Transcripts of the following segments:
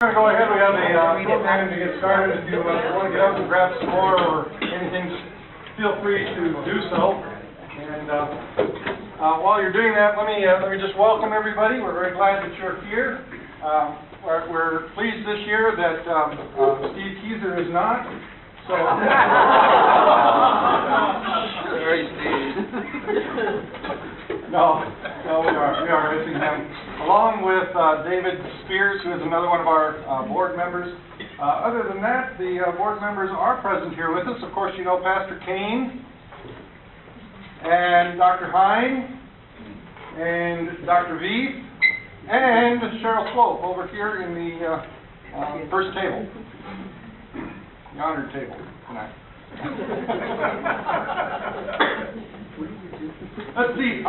We're going to go ahead. We have a program to get started. If you want to get up and grab some more or anything, just feel free to do so. And while you're doing that, let me just welcome everybody. We're very glad that you're here. We're pleased this year that Steve Keyser is not. So. Sorry, Steve. No, we are missing him. Along with David Spears, who is another one of our board members. Other than that, the board members are present here with us. Of course, you know Pastor Kane, and Dr. Hine, and Dr. V, and Cheryl Slope over here in the first table, the honored table tonight. Let's see,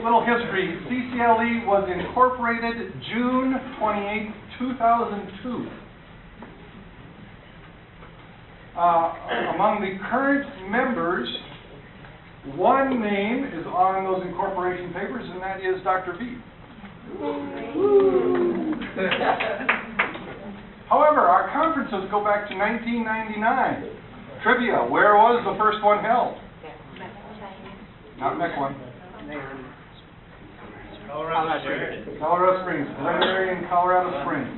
little history. CCLE was incorporated June 28, 2002. Among the current members, one name is on those incorporation papers, and that is Dr. V. However, our conferences go back to 1999. Trivia, where was the first one held? Not Mequon. Colorado Springs. Colorado Springs. Preliminary in Colorado Springs.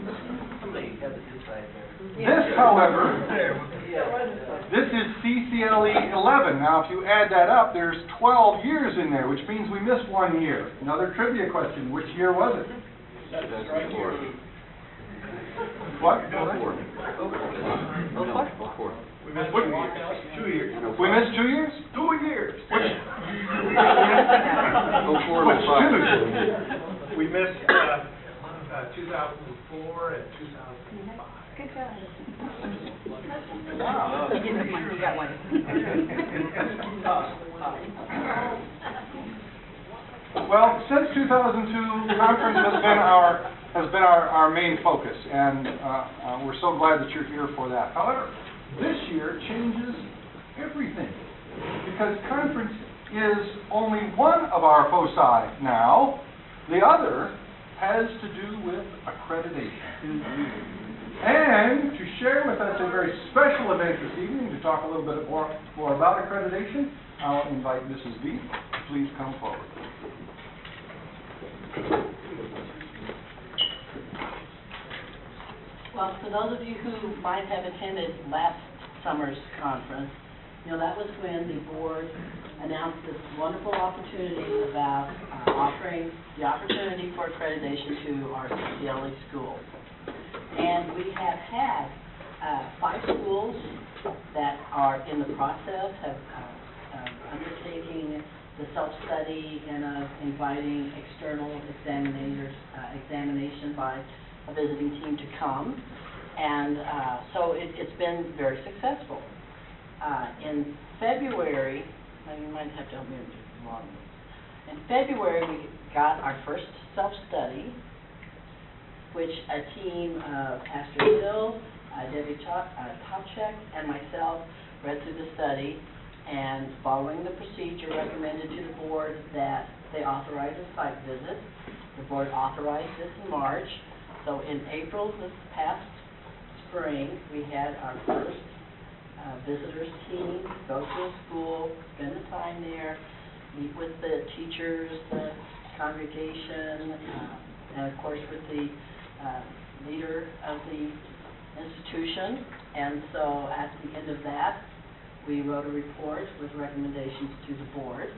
This, however, this is CCLE 11. Now, if you add that up, there's 12 years in there, which means we missed 1 year. Another trivia question. Which year was it? What? We missed 2 years. We missed 2 years? 2 years. Which? Which two? We missed 2004 and 2005. Good job. Wow. You got one. Well, since 2002, the conference has been our main focus, and we're so glad that you're here for that. However, this year changes everything, because conference is only one of our foci now. The other has to do with accreditation. And to share with us a very special event this evening, to talk a little bit more about accreditation, I'll invite Mrs. V. Please come forward. Well, for those of you who might have attended last summer's conference, you know, that was when the board announced this wonderful opportunity about offering the opportunity for accreditation to our CCLE schools. And we have had 5 schools that are in the process of undertaking the self-study and inviting external examination by a visiting team to come. And so it's been very successful. In February, you might have to help me along. In February, we got our first self-study, which a team of Pastor Hill, Debbie Topchek, and myself read through the study, and following the procedure recommended to the board that they authorize a site visit. The board authorized this in March. So in April this past spring, we had our first visitors team go to a school, spend the time there, meet with the teachers, the congregation, and of course with the leader of the institution. And so at the end of that, we wrote a report with recommendations to the board.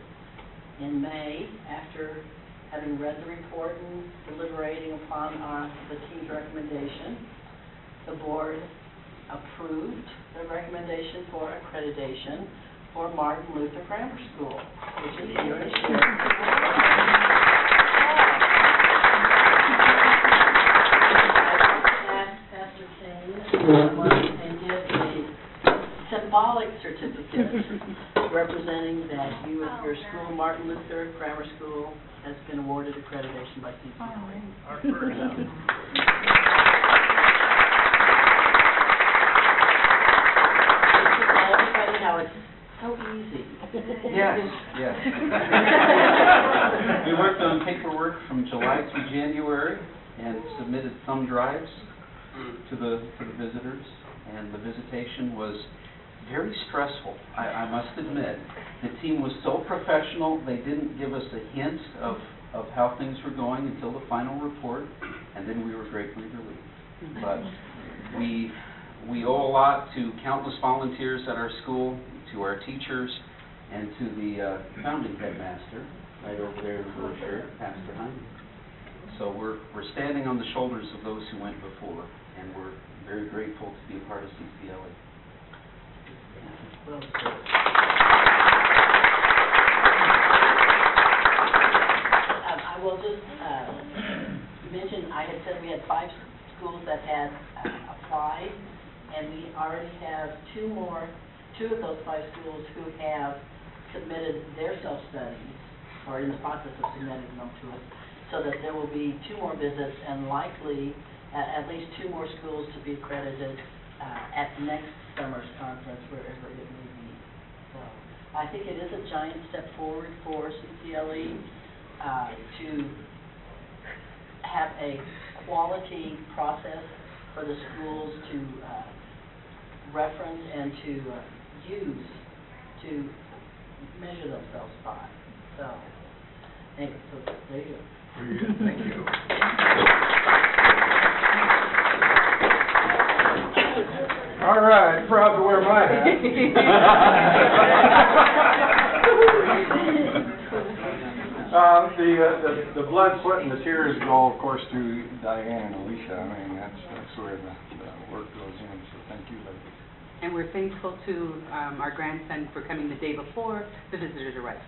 In May, after having read the report and deliberating upon the team's recommendation, the board approved the recommendation for accreditation for Martin Luther Grammar School, which is here in Sheridan. Pastor Kane and give a symbolic certificate representing that you at your school, Martin Luther Grammar School, has been awarded accreditation by CCLE. Our first. Everybody how it's so easy. Yes. We worked on paperwork from July through January and submitted thumb drives. to the visitors, and the visitation was very stressful, I must admit. The team was so professional, they didn't give us a hint of how things were going until the final report, and then we were greatly relieved. But we owe a lot to countless volunteers at our school, to our teachers, and to the founding headmaster, right over there in the blue shirt, Pastor Hyman. So we're standing on the shoulders of those who went before, and we're very grateful to be a part of CCLE. Well said. I will just mention, I had said we had 5 schools that had applied, and we already have 2 of those 5 schools who have submitted their self-studies, or in the process of submitting them to us, so that there will be 2 more visits, and likely at least 2 more schools to be accredited at next summer's conference, wherever it may be. So I think it is a giant step forward for CCLE to have a quality process for the schools to reference and to use to measure themselves by. So, anyway, so there you go. Very good, thank you. All right, proud to wear my hat. The blood, sweat, and the tears go, of course, to Diane and Alicia. I mean, that's where the work goes in, so thank you, ladies. And we're thankful to our grandson for coming the day before the visitors arrived.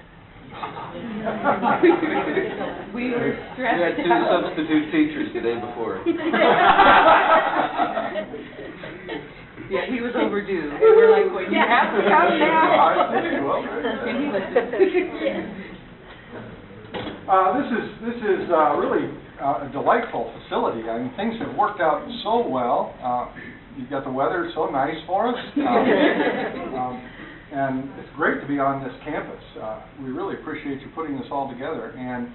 We were stressed out. We had 2 substitute teachers the day before. Yeah, he was overdue. And we're like, well, you have to come now. And he This is really a delightful facility. I mean, things have worked out so well. You've got the weather so nice for us. And it's great to be on this campus. We really appreciate you putting this all together. And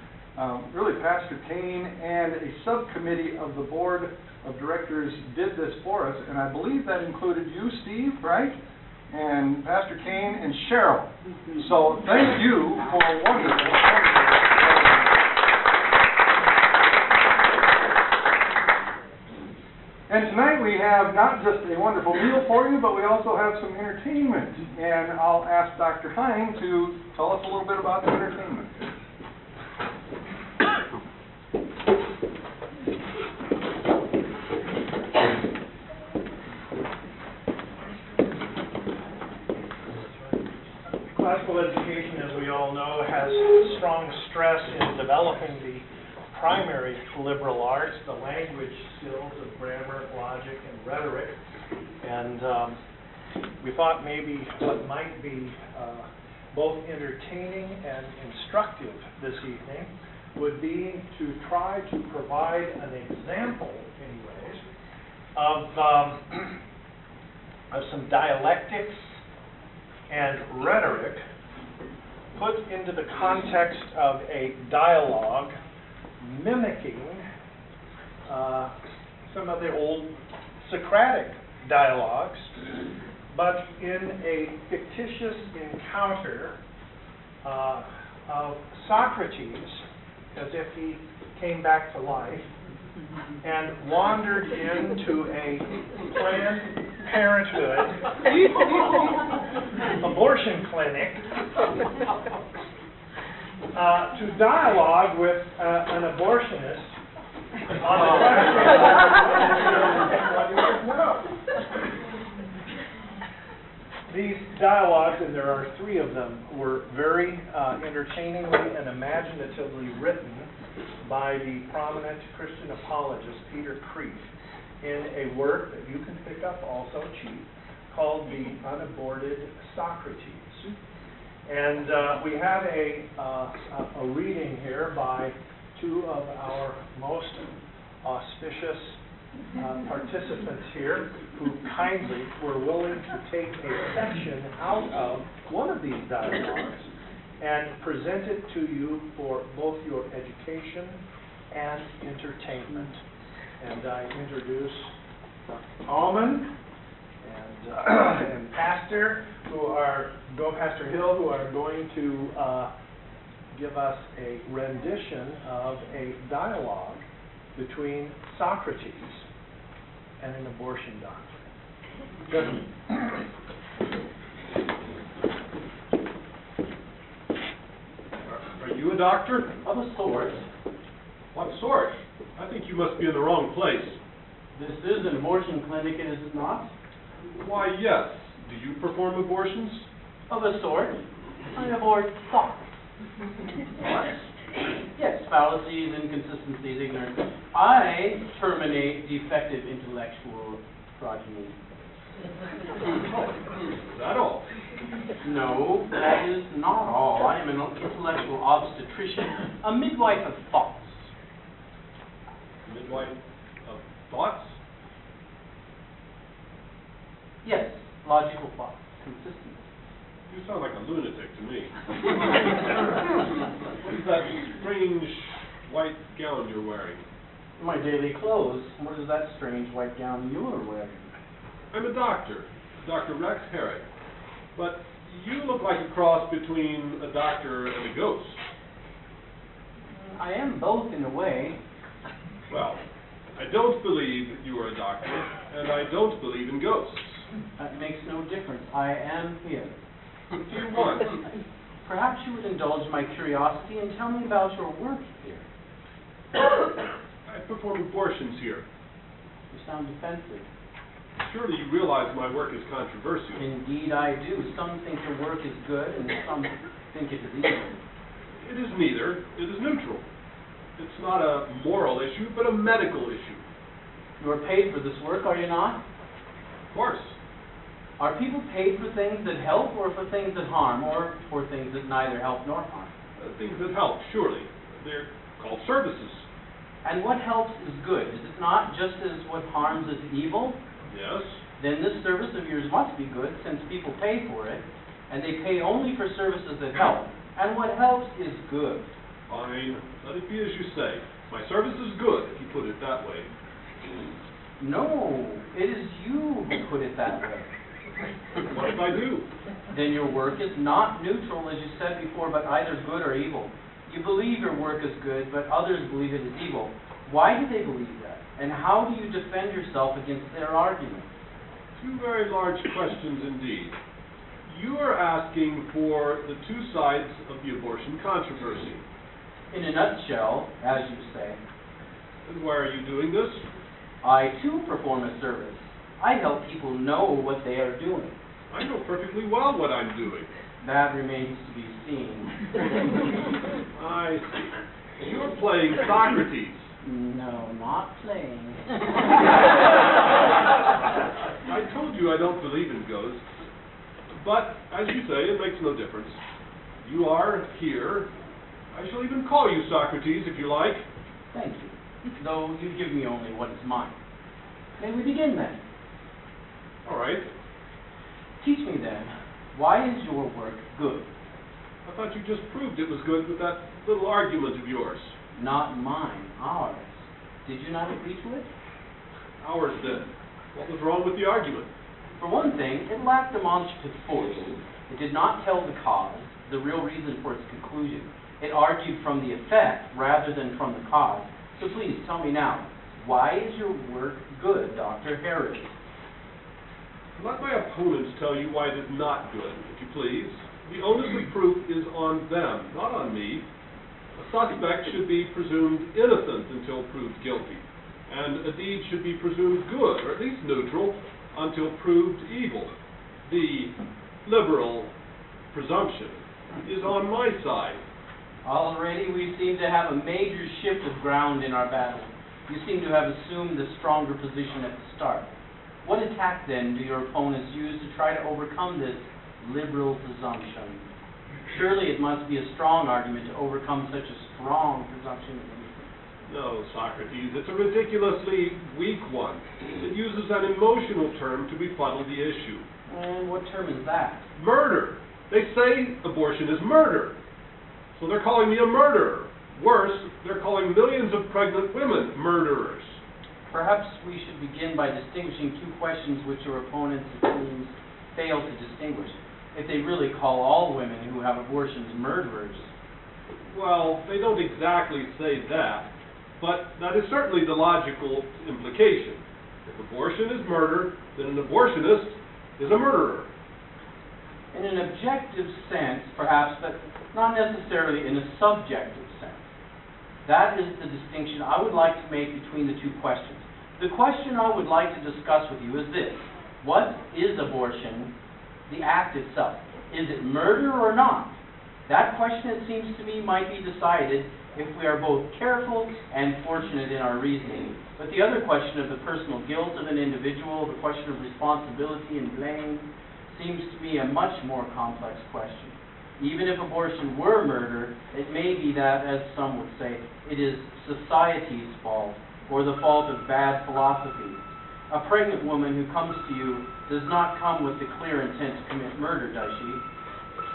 really, Pastor Kane and a subcommittee of the Board of Directors did this for us. And I believe that included you, Steve, right? And Pastor Kane and Cheryl. So thank you for a wonderful. And tonight we have not just a wonderful meal for you, but we also have some entertainment. And I'll ask Dr. Hine to tell us a little bit about the entertainment. Classical education, as we all know, has strong stress in developing the primary liberal arts, the language skills of grammar, logic, and rhetoric. And we thought maybe what might be both entertaining and instructive this evening would be to try to provide an example, anyways, of some dialectics and rhetoric put into the context of a dialogue mimicking some of the old Socratic dialogues, but in a fictitious encounter of Socrates, as if he came back to life and wandered into a Planned Parenthood abortion clinic to dialogue with an abortionist on the question. These dialogues, and there are 3 of them, were very entertainingly and imaginatively written by the prominent Christian apologist Peter Kreeft in a work that you can pick up also cheap called The Unaborted Socrates. And we have a reading here by 2 of our most auspicious participants here who kindly were willing to take a section out of one of these dialogues and present it to you for both your education and entertainment. And I introduce Bowman and Pastor Pastor Hill, who are going to give us a rendition of a dialogue between Socrates and an abortion doctor. Gentlemen. Are you a doctor? Of a sort. What sort? I think you must be in the wrong place. This is an abortion clinic, is it not? Why, yes. Do you perform abortions? Of a sort. I abort thoughts. What? Yes, fallacies, inconsistencies, ignorance. I terminate defective intellectual progeny. Is that all? No, that is not all. I am an intellectual obstetrician, a midwife of thoughts. Midwife of thoughts? Yes, logical thoughts, consistent. You sound like a lunatic to me. What is that strange white gown you're wearing? My daily clothes. What is that strange white gown you are wearing? I'm a doctor, Dr. Rex Herrick. But you look like a cross between a doctor and a ghost. I am both in a way. Well, I don't believe you are a doctor, and I don't believe in ghosts. That makes no difference. I am here. What do you want? Perhaps you would indulge my curiosity and tell me about your work here. I perform abortions here. You sound defensive. Surely you realize my work is controversial. Indeed I do. Some think your work is good and some think it is evil. It is neither. It is neutral. It's not a moral issue, but a medical issue. You are paid for this work, are you not? Of course. Are people paid for things that help or for things that harm, or for things that neither help nor harm? Things that help, surely. They're called services. And what helps is good, is it not, just as what harms is evil? Yes. Then this service of yours must be good, since people pay for it, and they pay only for services that help. And what helps is good. Fine. Let it be as you say. My service is good, if you put it that way. No, it is you who put it that way. What if I do? Then your work is not neutral, as you said before, but either good or evil. You believe your work is good, but others believe it is evil. Why do they believe that? And how do you defend yourself against their argument? Two very large questions indeed. You are asking for the two sides of the abortion controversy. In a nutshell, as you say, And why are you doing this? I too perform a service. I help people know what they are doing. I know perfectly well what I'm doing. That remains to be seen. I see. You're playing Socrates. No, not playing. I told you I don't believe in ghosts. But, as you say, it makes no difference. You are here. I shall even call you Socrates, if you like. Thank you. Though you give me only what is mine. May we begin then? All right. Teach me then, why is your work good? I thought you just proved it was good with that little argument of yours. Not mine, ours. Did you not agree to it? Ours, then. What was wrong with the argument? For one thing, it lacked demonstrative force. It did not tell the cause, the real reason for its conclusion. It argued from the effect rather than from the cause. So please, tell me now, why is your work good, Dr. Harris? Let my opponents tell you why it is not good, if you please. The onus of proof is on them, not on me. A suspect should be presumed innocent until proved guilty, and a deed should be presumed good, or at least neutral, until proved evil. The liberal presumption is on my side. Already we seem to have a major shift of ground in our battle. You seem to have assumed the stronger position at the start. What attack, then, do your opponents use to try to overcome this liberal presumption? Surely it must be a strong argument to overcome such a strong presumption of innocence. No, Socrates, it's a ridiculously weak one. It uses an emotional term to befuddle the issue. And what term is that? Murder. They say abortion is murder. So they're calling me a murderer. Worse, they're calling millions of pregnant women murderers. Perhaps we should begin by distinguishing two questions which your opponents, it seems, fail to distinguish. If they really call all women who have abortions murderers. Well, they don't exactly say that, but that is certainly the logical implication. If abortion is murder, then an abortionist is a murderer. In an objective sense, perhaps, but not necessarily in a subjective sense. That is the distinction I would like to make between the two questions. The question I would like to discuss with you is this. What is abortion, the act itself? Is it murder or not? That question, it seems to me, might be decided if we are both careful and fortunate in our reasoning. But the other question of the personal guilt of an individual, the question of responsibility and blame, seems to me a much more complex question. Even if abortion were murder, it may be that, as some would say, it is society's fault, or the fault of bad philosophy. A pregnant woman who comes to you does not come with the clear intent to commit murder, does she?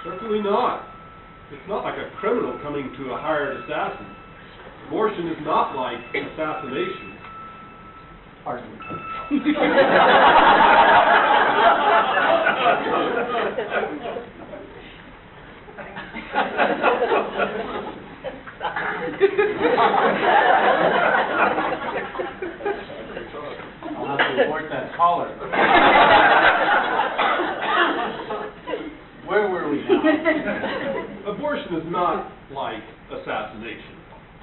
Certainly not. It's not like a criminal coming to a hired assassin. Abortion is not like assassination. Pardon me. I'll have to abort that collar. Where were we now? Abortion is not like assassination.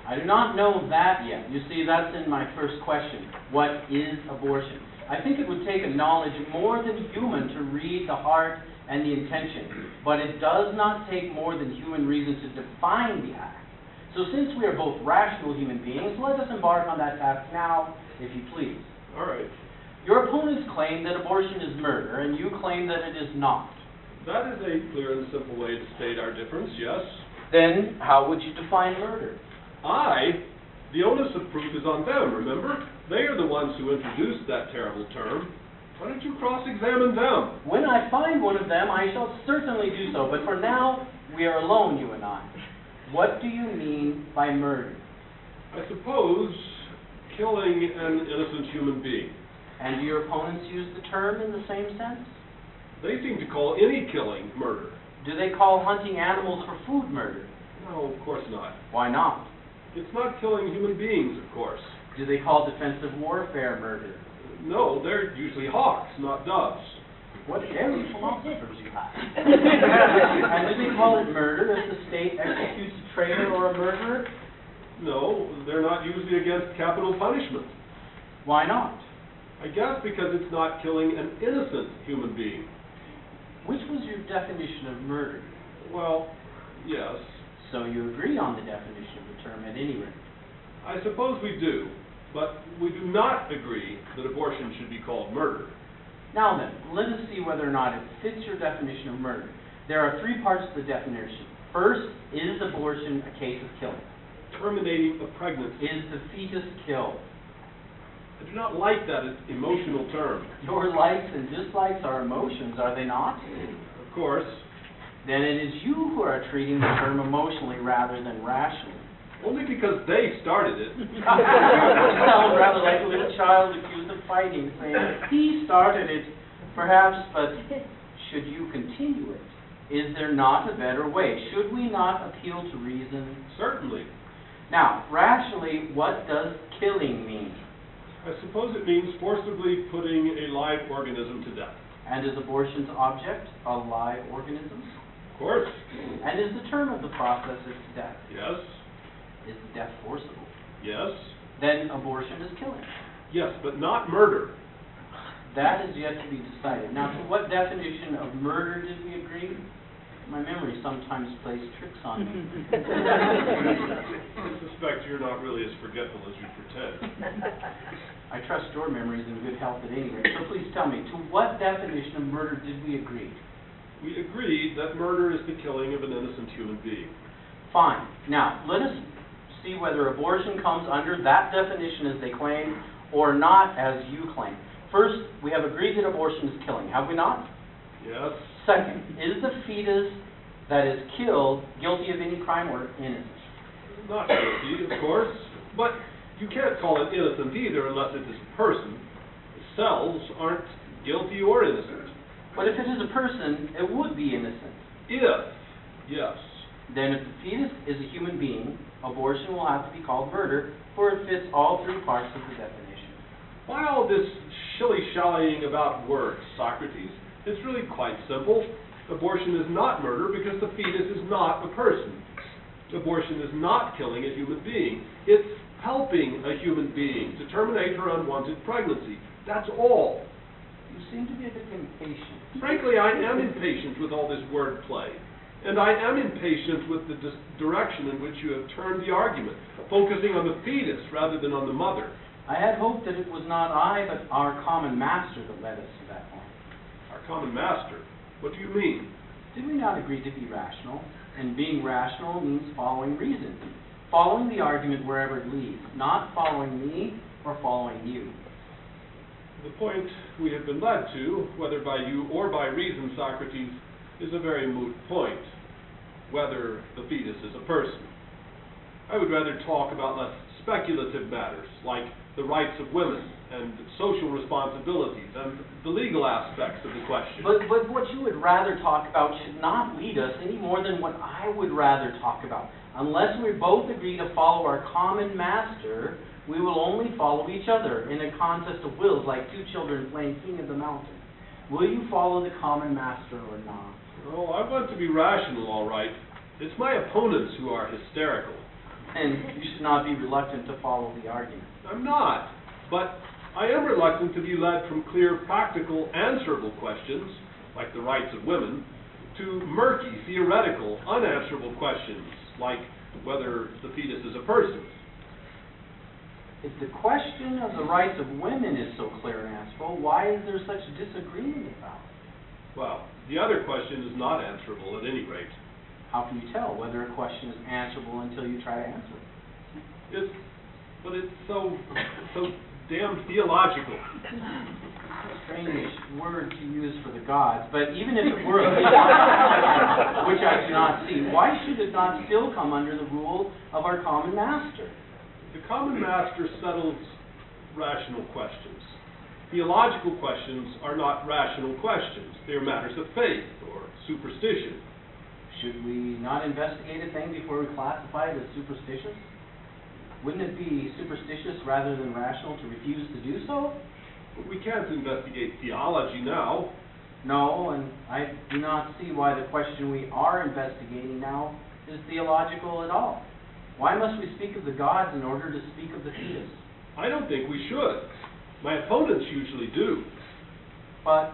I do not know that yet. You see, that's in my first question. What is abortion? I think it would take a knowledge more than human to read the heart and the intention, but it does not take more than human reason to define the act. So since we are both rational human beings, let us embark on that task now, if you please. All right. Your opponents claim that abortion is murder, and you claim that it is not. That is a clear and simple way to state our difference, yes. Then, how would you define murder? The onus of proof is on them, remember? They are the ones who introduced that terrible term. Why don't you cross-examine them? When I find one of them, I shall certainly do so, but for now, we are alone, you and I. What do you mean by murder? I suppose killing an innocent human being. And do your opponents use the term in the same sense? They seem to call any killing murder. Do they call hunting animals for food murder? No, of course not. Why not? It's not killing human beings, of course. Do they call defensive warfare murder? No, they're usually hawks, not doves. What airy philosophers you have. And do they call it murder if the state executes a traitor or a murderer? No, they're not usually against capital punishment. Why not? I guess because it's not killing an innocent human being. Which was your definition of murder? Well, yes. So you agree on the definition of the term at any rate? I suppose we do, but we do not agree that abortion should be called murder. Now then, let us see whether or not it fits your definition of murder. There are three parts to the definition. First, is abortion a case of killing? Terminating a pregnancy. Is the fetus killed? I do not like that emotional term. Your likes and dislikes are emotions, are they not? Of course. Then it is you who are treating the term emotionally rather than rationally. Only because they started it. You sound rather like a little child accused of fighting, saying, he started it, perhaps, but should you continue it? Is there not a better way? Should we not appeal to reason? Certainly. Now, rationally, what does killing mean? I suppose it means forcibly putting a live organism to death. And is abortion's object a live organism? Of course. And is the term of the process its death? Yes. Is death forcible? Yes. Then abortion is killing. Yes, but not murder. That is yet to be decided. Now, to what definition of murder did we agree? My memory sometimes plays tricks on me. I suspect you're not really as forgetful as you pretend. I trust your memory is in good health at any rate. So please tell me, to what definition of murder did we agree? We agreed that murder is the killing of an innocent human being. Fine. Now, let us see whether abortion comes under that definition as they claim, or not as you claim. First, we have agreed that abortion is killing, have we not? Yes. Second, is the fetus that is killed guilty of any crime or innocent? Not guilty, of course, but You can't call it innocent either unless it is a person. Cells aren't guilty or innocent. But if it is a person, it would be innocent. Yes. Then if the fetus is a human being, abortion will have to be called murder, for it fits all three parts of the definition. Why all this shilly-shallying about words, Socrates? It's really quite simple. Abortion is not murder because the fetus is not a person. Abortion is not killing a human being. It's helping a human being to terminate her unwanted pregnancy. That's all. You seem to be a bit impatient. Frankly, I am impatient with all this wordplay. And I am impatient with the direction in which you have turned the argument, focusing on the fetus rather than on the mother. I had hoped that it was not I, but our common master that led us to that point. Our common master? What do you mean? Did we not agree to be rational? And being rational means following reason. Following the argument wherever it leads, not following me or following you. The point we have been led to, whether by you or by reason, Socrates, is a very moot point. Whether the fetus is a person. I would rather talk about less speculative matters, like the rights of women, and social responsibilities, and the legal aspects of the question. But what you would rather talk about should not lead us any more than what I would rather talk about. Unless we both agree to follow our common master, we will only follow each other in a contest of wills like two children playing King of the Mountain. Will you follow the common master or not? Oh, I want to be rational, all right. It's my opponents who are hysterical. And you should not be reluctant to follow the argument. I'm not. But I am reluctant to be led from clear, practical, answerable questions, like the rights of women, to murky, theoretical, unanswerable questions, like whether the fetus is a person. If the question of the rights of women is so clear and answerable, why is there such disagreement about it? Well, the other question is not answerable at any rate. How can you tell whether a question is answerable until you try to answer it? It's so damn theological. Strange word to use for the gods, but even if it were a theological, which I do not see, why should it not still come under the rule of our common master? The common master settles rational questions. Theological questions are not rational questions. They are matters of faith or superstition. Should we not investigate a thing before we classify it as superstitious? Wouldn't it be superstitious rather than rational to refuse to do so? But we can't investigate theology now. No, and I do not see why the question we are investigating now is theological at all. Why must we speak of the gods in order to speak of the fetus? I don't think we should. My opponents usually do. But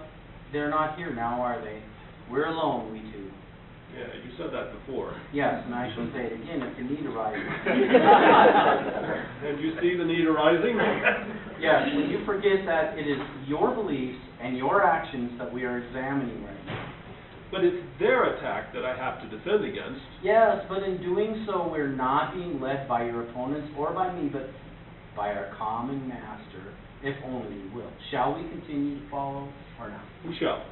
they're not here now, are they? We're alone, we two. Yeah, you said that before. Yes, and I shall say it again if the need arises. And you see the need arising? Yes, when you forget that it is your beliefs and your actions that we are examining right now. But it's their attack that I have to defend against. Yes, but in doing so, we're not being led by your opponents or by me, but by our common master, if only you will. Shall we continue to follow or not? We shall.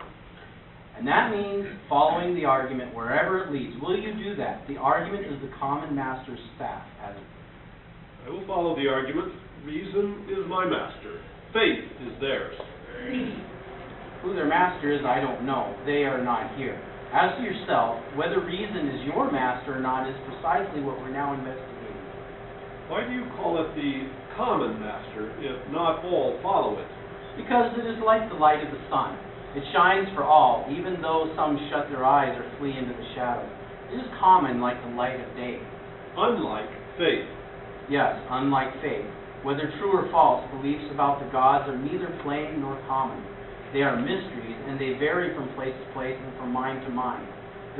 And that means following the argument wherever it leads. Will you do that? The argument is the common master's staff, hasn't it? I will follow the argument. Reason is my master. Faith is theirs. Who their master is, I don't know. They are not here. As to yourself, whether reason is your master or not is precisely what we're now investigating. Why do you call it the common master if not all follow it? Because it is like the light of the sun. It shines for all, even though some shut their eyes or flee into the shadow. It is common like the light of day. Unlike faith. Yes, unlike faith. Whether true or false, beliefs about the gods are neither plain nor common. They are mysteries, and they vary from place to place and from mind to mind.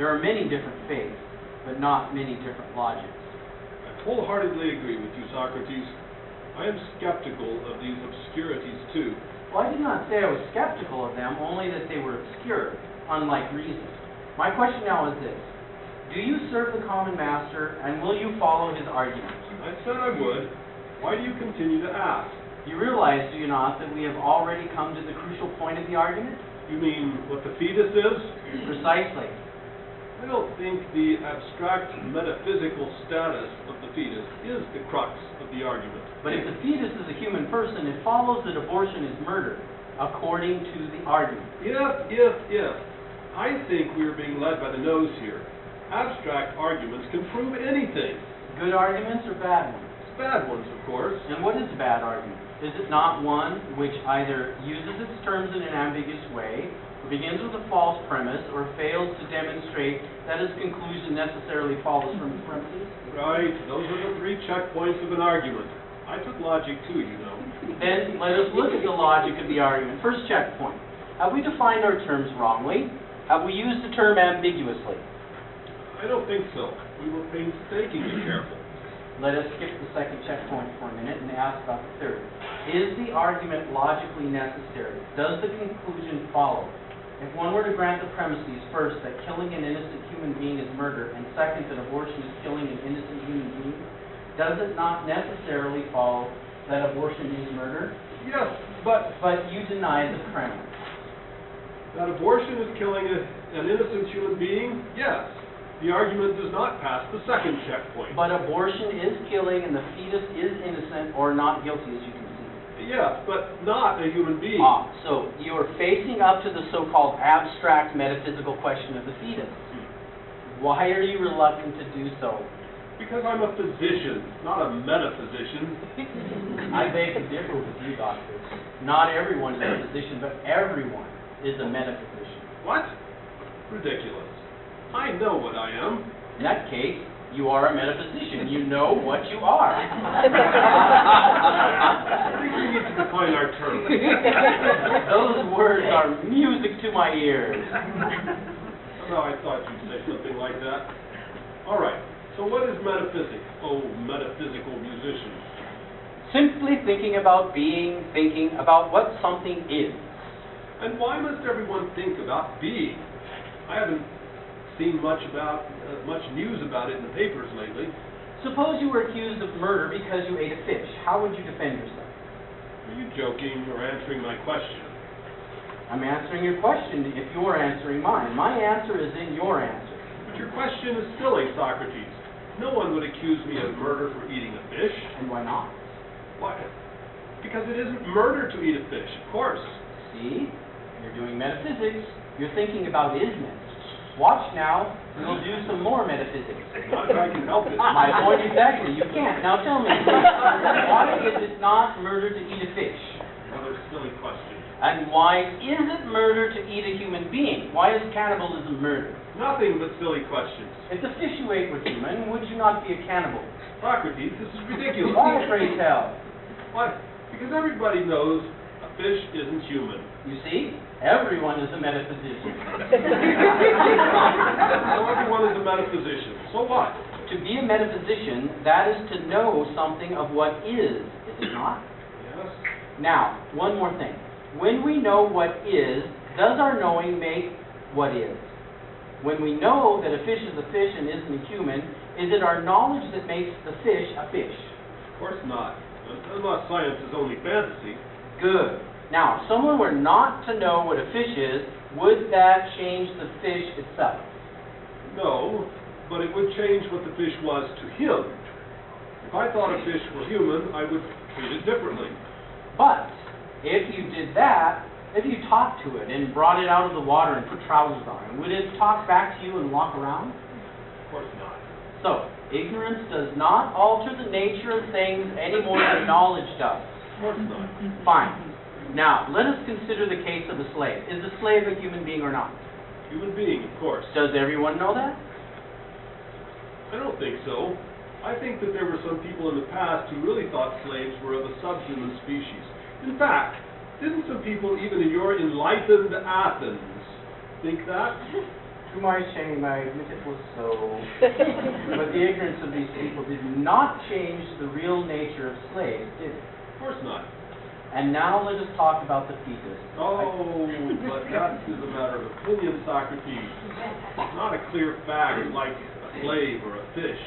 There are many different faiths, but not many different logics. I wholeheartedly agree with you, Socrates. I am skeptical of these obscurities, too. Well, I did not say I was skeptical of them, only that they were obscure, unlike reason. My question now is this. Do you serve the common master, and will you follow his arguments? I said I would. Why do you continue to ask? You realize, do you not, that we have already come to the crucial point of the argument? You mean what the fetus is? Precisely. I don't think the abstract metaphysical status of the fetus is the crux of the argument. But if the fetus is a human person, it follows that abortion is murder, according to the argument. If. I think we're being led by the nose here. Abstract arguments can prove anything. Good arguments or bad ones? Bad ones, of course. And what is a bad argument? Is it not one which either uses its terms in an ambiguous way, or begins with a false premise, or fails to demonstrate that its conclusion necessarily follows from its premises? Right, those are the 3 checkpoints of an argument. I took logic too, you know. Then let us look at the logic of the argument. First checkpoint. Have we defined our terms wrongly? Have we used the term ambiguously? I don't think so. We were painstakingly careful. Let us skip the second checkpoint for a minute and ask about the third. Is the argument logically necessary? Does the conclusion follow? If one were to grant the premises, first, that killing an innocent human being is murder, and second, that abortion is killing an innocent human being, does it not necessarily follow that abortion is murder? Yes, but But you deny the premise. that abortion is killing an innocent human being, yes. The argument does not pass the second checkpoint. But abortion is killing and the fetus is innocent or not guilty, as you can see. Yes, but not a human being. So you are facing up to the so-called abstract metaphysical question of the fetus. Why are you reluctant to do so? Because I'm a physician, not a metaphysician. I beg to differ with you, doctor. Not everyone is a physician, but everyone is a metaphysician. What? Ridiculous. I know what I am. In that case, you are a metaphysician. You know what you are. I think we need to define our terms. Those words are music to my ears. No, I thought you'd say something like that. All right. So what is metaphysics? Oh, metaphysical musicians. Simply thinking about being, thinking about what something is. And why must everyone think about being? I haven't seen much news about it in the papers lately. Suppose you were accused of murder because you ate a fish. How would you defend yourself? Are you joking or answering my question? I'm answering your question if you're answering mine. My answer is in your answer. But your question is silly, Socrates. No one would accuse me of murder for eating a fish. And why not? Why? Because it isn't murder to eat a fish, of course. See? You're doing metaphysics. You're thinking about isness. Watch now. We'll do some more metaphysics. Not if I can help it. My point exactly. You can't. Now tell me, why is it not murder to eat a fish? Another silly question. And why is it murder to eat a human being? Why is cannibalism murder? Nothing but silly questions. If the fish you ate were human, would you not be a cannibal? Socrates, this is ridiculous. Why, pray tell? Why? Because everybody knows a fish isn't human. You see? Everyone is a metaphysician. So everyone is a metaphysician. So what? To be a metaphysician, that is to know something of what is it not? Yes. Now, one more thing. When we know what is, does our knowing make what is? When we know that a fish is a fish and isn't a human, is it our knowledge that makes the fish a fish? Of course not. Unless science is only fantasy. Good. Now, if someone were not to know what a fish is, would that change the fish itself? No, but it would change what the fish was to him. If I thought a fish were human, I would treat it differently. But if you did that, if you talked to it and brought it out of the water and put trousers on it, would it talk back to you and walk around? Of course not. So, ignorance does not alter the nature of things any more than knowledge does. Of course not. Fine. Now, let us consider the case of a slave. Is the slave a human being or not? Human being, of course. Does everyone know that? I don't think so. I think that there were some people in the past who really thought slaves were of a subhuman species. In fact, didn't some people even in your enlightened Athens think that? To my shame, I admit it was so. But the ignorance of these people did not change the real nature of slaves, did it? Of course not. And now let us talk about the fetus. Oh, but that is a matter of opinion, Socrates. It's not a clear fact like a slave or a fish.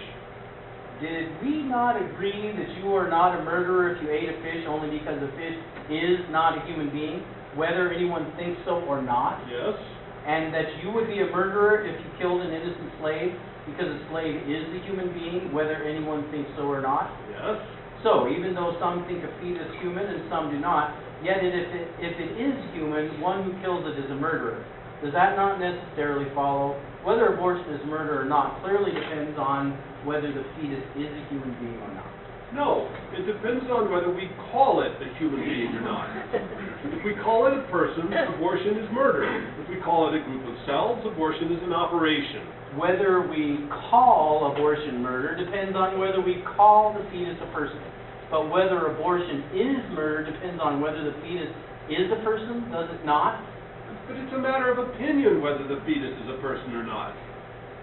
Did we not agree that you are not a murderer if you ate a fish only because a fish is not a human being, whether anyone thinks so or not? Yes. and that you would be a murderer if you killed an innocent slave, because a slave is a human being, whether anyone thinks so or not? Yes. So, even though some think a fetus human and some do not, yet if it is human, one who kills it is a murderer. Does that not necessarily follow? Whether abortion is murder or not clearly depends on whether the fetus is a human being or not. No, it depends on whether we call it a human being or not. If we call it a person, abortion is murder. If we call it a group of cells, abortion is an operation. Whether we call abortion murder depends on whether we call the fetus a person. But whether abortion is murder depends on whether the fetus is a person, does it not? But it's a matter of opinion whether the fetus is a person or not.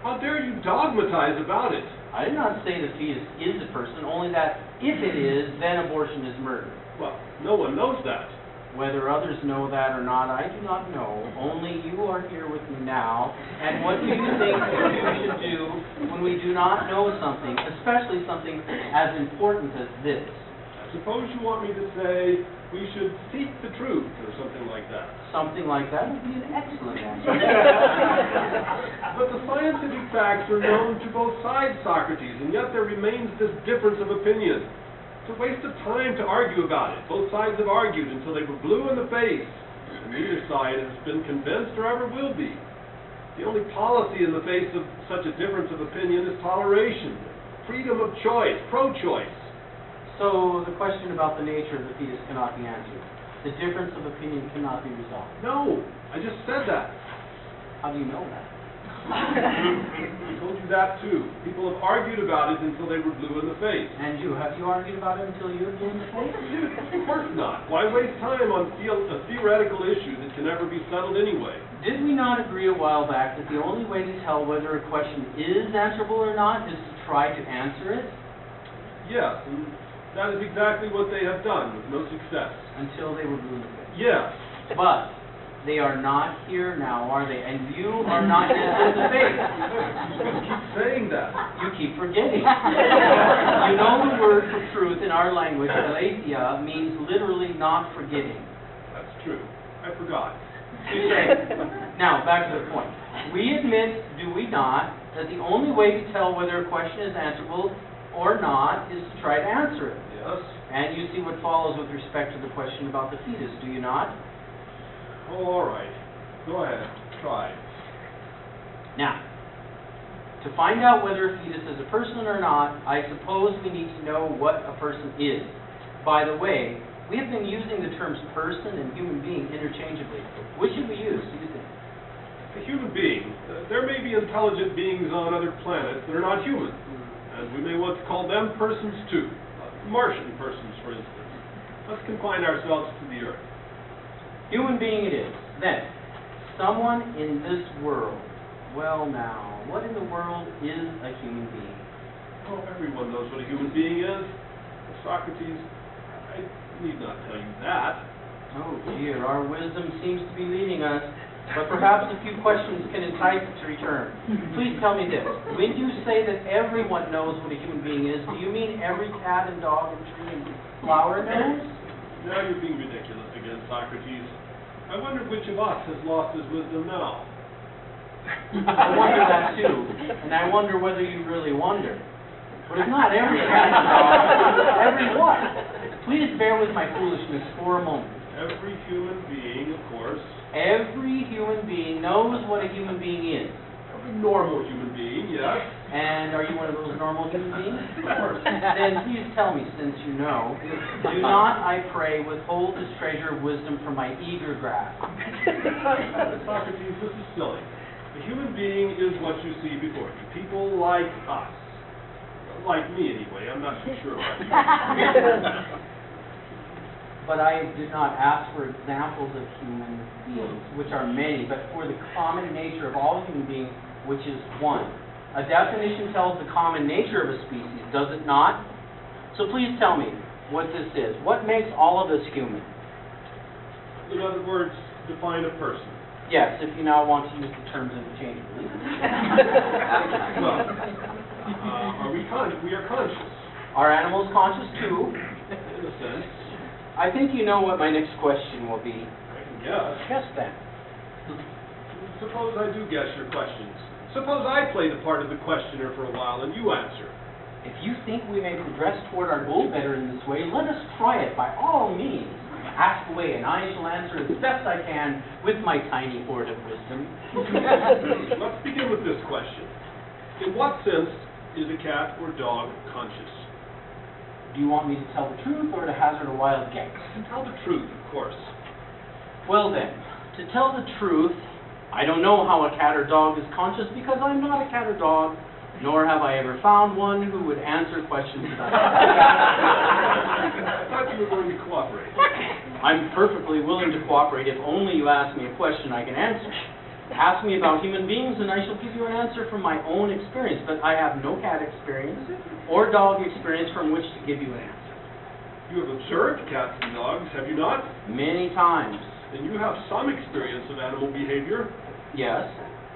How dare you dogmatize about it? I did not say the fetus is a person, only that if it is, then abortion is murder. Well, no one knows that. Whether others know that or not, I do not know. Only you are here with me now. And what do you think you should do when we do not know something, especially something as important as this? I suppose you want me to say we should seek the truth or something like that. Something like that would be an excellent answer. But the scientific facts are known to both sides, Socrates, and yet there remains this difference of opinion. It's a waste of time to argue about it. Both sides have argued until they were blue in the face, and neither side has been convinced or ever will be. The only policy in the face of such a difference of opinion is toleration, freedom of choice, pro-choice. So the question about the nature of the fetus cannot be answered. The difference of opinion cannot be resolved. No, I just said that. How do you know that? I told you that too. People have argued about it until they were blue in the face. And you, have you argued about it until you're blue in the face? Of course not. Why waste time on a theoretical issue that can never be settled anyway? Did we not agree a while back that the only way to tell whether a question is answerable or not is to try to answer it? Yes, and that is exactly what they have done with no success. Until they were blue in the face. Yes. But they are not here now, are they? And you are not yet blue in the face. You keep saying that. You keep forgetting. You know the word for truth in our language, aletheia, means literally not forgetting. That's true. I forgot. You say. Now, back to the point. We admit, do we not, that the only way to tell whether a question is answerable or not is to try to answer it. Yes. And you see what follows with respect to the question about the fetus, do you not? Oh, all right. Go ahead. Try. Now, to find out whether a fetus is a person or not, I suppose we need to know what a person is. By the way, we have been using the terms person and human being interchangeably. Which should we use, do you think? A human being. There may be intelligent beings on other planets that are not human. And we may want to call them persons too. Martian persons, for instance. Let's confine ourselves to the Earth. Human being it is. Then, someone in this world. Well now, what in the world is a human being? Oh, everyone knows what a human being is. Socrates, I need not tell you that. Oh dear, our wisdom seems to be leading us. But perhaps a few questions can entice it to return. Please tell me this. When you say that everyone knows what a human being is, do you mean every cat and dog and tree and flower knows? Now you're being ridiculous again, Socrates. I wonder which of us has lost his wisdom now. I wonder that too. And I wonder whether you really wonder. But it's not every cat and dog. Every what? Please bear with my foolishness for a moment. Every human being, of course. Every human being knows what a human being is. Every normal human being, yes. And are you one of those normal human beings? Of course. Then please tell me, since you know, do not, I pray, withhold this treasure of wisdom from my eager grasp. Socrates, this is silly. A human being is what you see before you. People like us. Like me, anyway. I'm not too sure about you. But I did not ask for examples of human beings, which are many, but for the common nature of all human beings, which is one. A definition tells the common nature of a species, does it not? So please tell me what this is. What makes all of us human? In other words, define a person. Yes, if you now want to use the terms interchangeably. Well, we are conscious. Are animals conscious too? In a sense. I think you know what my next question will be. I can guess. Guess then. Suppose I do guess your questions. Suppose I play the part of the questioner for a while and you answer. If you think we may progress toward our goal better in this way, let us try it by all means. Ask away, and I shall answer as best I can with my tiny hoard of wisdom. Let's begin with this question. In what sense is a cat or dog conscious? Do you want me to tell the truth or to hazard a wild guess? Tell the truth, of course. Well then, to tell the truth, I don't know how a cat or dog is conscious because I'm not a cat or dog, nor have I ever found one who would answer questions that I thought you were going to cooperate. I'm perfectly willing to cooperate if only you ask me a question I can answer. Ask me about human beings and I shall give you an answer from my own experience, but I have no cat experience or dog experience from which to give you an answer. You have observed cats and dogs, have you not? Many times. And you have some experience of animal behavior. Yes.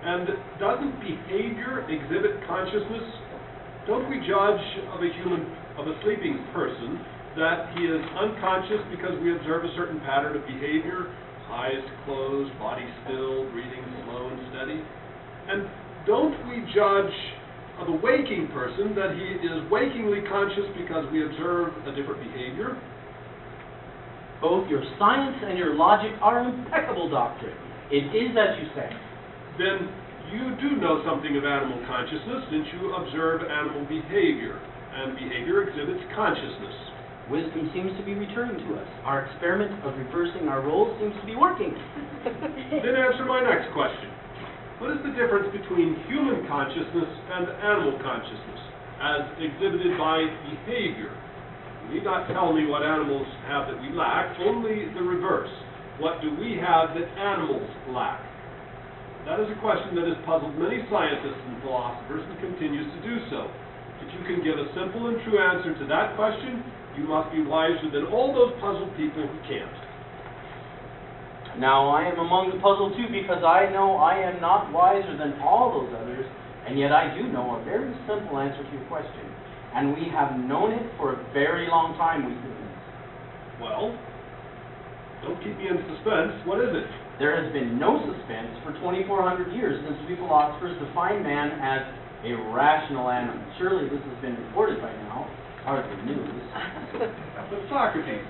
And doesn't behavior exhibit consciousness? Don't we judge of a sleeping person that he is unconscious because we observe a certain pattern of behavior? Eyes closed, body still, breathing slow and steady. And don't we judge of a waking person that he is wakingly conscious because we observe a different behavior? Both your science and your logic are impeccable, Doctor. It is as you say. Then you do know something of animal consciousness since you observe animal behavior, and behavior exhibits consciousness. Wisdom seems to be returning to us. Our experiment of reversing our roles seems to be working. Then answer my next question. What is the difference between human consciousness and animal consciousness, as exhibited by behavior? You need not tell me what animals have that we lack, only the reverse. What do we have that animals lack? That is a question that has puzzled many scientists and philosophers and continues to do so. If you can give a simple and true answer to that question, you must be wiser than all those puzzled people who can't. Now, I am among the puzzled too because I know I am not wiser than all those others, and yet I do know a very simple answer to your question. And we have known it for a very long time, we humans. Well, don't keep me in suspense. What is it? There has been no suspense for 2,400 years since we philosophers defined man as a rational animal. Surely this has been reported by now. Hardly news. But Socrates,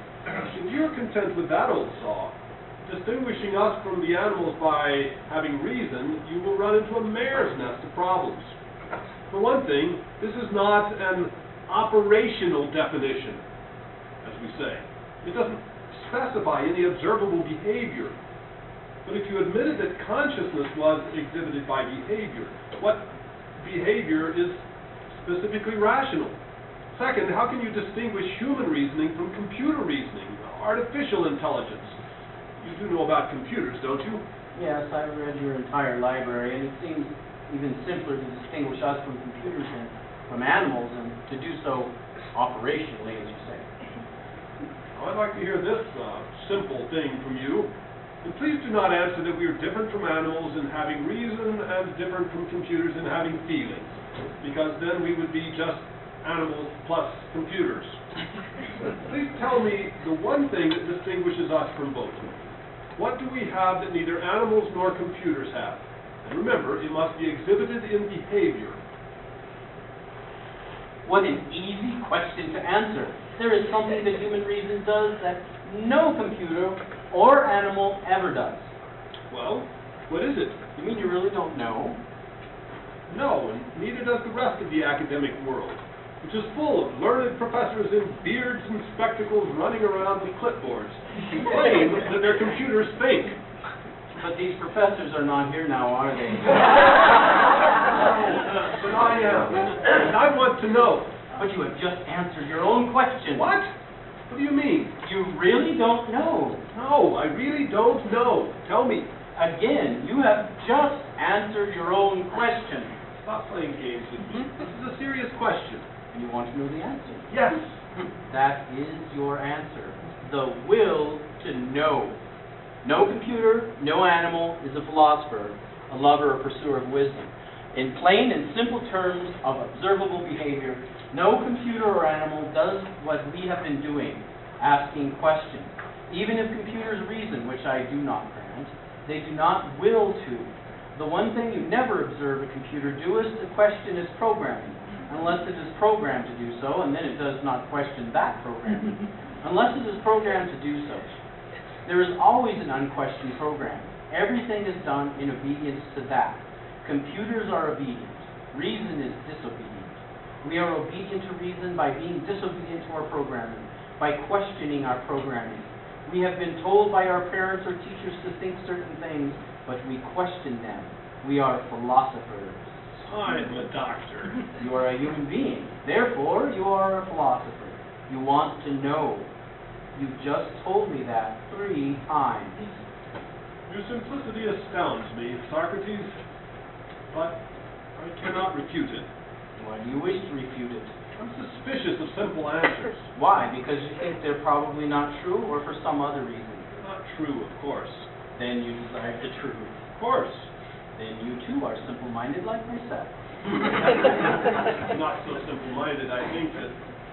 if you're content with that old saw, distinguishing us from the animals by having reason, you will run into a mare's nest of problems. For one thing, this is not an operational definition, as we say. It doesn't specify any observable behavior. But if you admitted that consciousness was exhibited by behavior, what behavior is specifically rational? Second, how can you distinguish human reasoning from computer reasoning, artificial intelligence? You do know about computers, don't you? Yes, I read your entire library, and it seems even simpler to distinguish us from computers and from animals, and to do so operationally, as you say. Now, I'd like to hear this simple thing from you. And please do not answer that we are different from animals in having reason and different from computers in having feelings, because then we would be just animals plus computers. Please tell me the one thing that distinguishes us from both. What do we have that neither animals nor computers have? And remember, it must be exhibited in behavior. What an easy question to answer. There is something that human reason does that no computer or animal ever does. Well, what is it? You mean you really don't know? No, and neither does the rest of the academic world, which is full of learned professors in beards and spectacles running around with clipboards, who claim that their computers think. But these professors are not here now, are they? But I am, and I want to know. But you have just answered your own question. What? What do you mean? You really don't know. No, I really don't know. Tell me. Again, you have just answered your own question. Stop playing games with me. This is a serious question. And you want to know the answer? Yes. That is your answer. The will to know. No computer, no animal is a philosopher, a lover or pursuer of wisdom. In plain and simple terms of observable behavior, no computer or animal does what we have been doing, asking questions. Even if computers reason, which I do not grant, They do not will to. The one thing you never observe a computer do is to question its programming, unless it is programmed to do so, and then it does not question that programming, unless it is programmed to do so. There is always an unquestioned program. Everything is done in obedience to that. Computers are obedient. Reason is disobedient. We are obedient to reason by being disobedient to our programming, by questioning our programming. We have been told by our parents or teachers to think certain things, but we question them. We are philosophers. I'm a doctor. You are a human being. Therefore, you are a philosopher. You want to know. You just told me that 3 times. Your simplicity astounds me, Socrates, but I cannot refute it. Why do you wish to refute it? I'm suspicious of simple answers. Why? Because you think they're probably not true, or for some other reason? Not true, of course. Then you desire the truth. Of course. Then you too are simple-minded like myself. Not so simple-minded, I think, that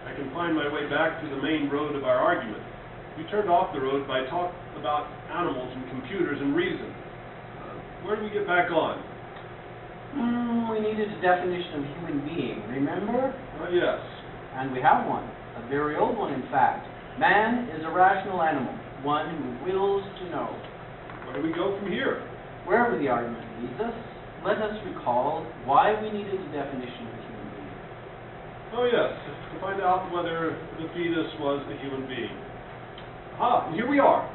I can find my way back to the main road of our argument. We turned off the road by talk about animals and computers and reason. Where do we get back on? We needed a definition of human being, remember? Yes. And we have one, a very old one in fact. Man is a rational animal, one who wills to know. Where do we go from here? Wherever the argument leads us, let us recall why we needed a definition of human being. Oh yes, to find out whether the fetus was a human being. And here we are.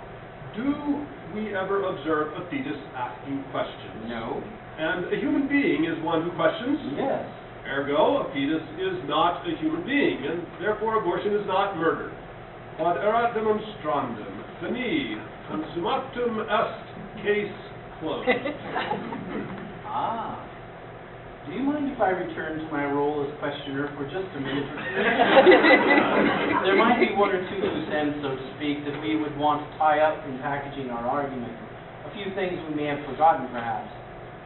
Do we ever observe a fetus asking questions? No. And a human being is one who questions? Yes. Ergo, a fetus is not a human being, and therefore abortion is not murder. Quod erat demonstrandum, finis, consummatum est, case closed. Do you mind if I return to my role as questioner for just a minute or two? There might be one or two loose ends, so to speak, that we would want to tie up in packaging our argument. A few things we may have forgotten, perhaps.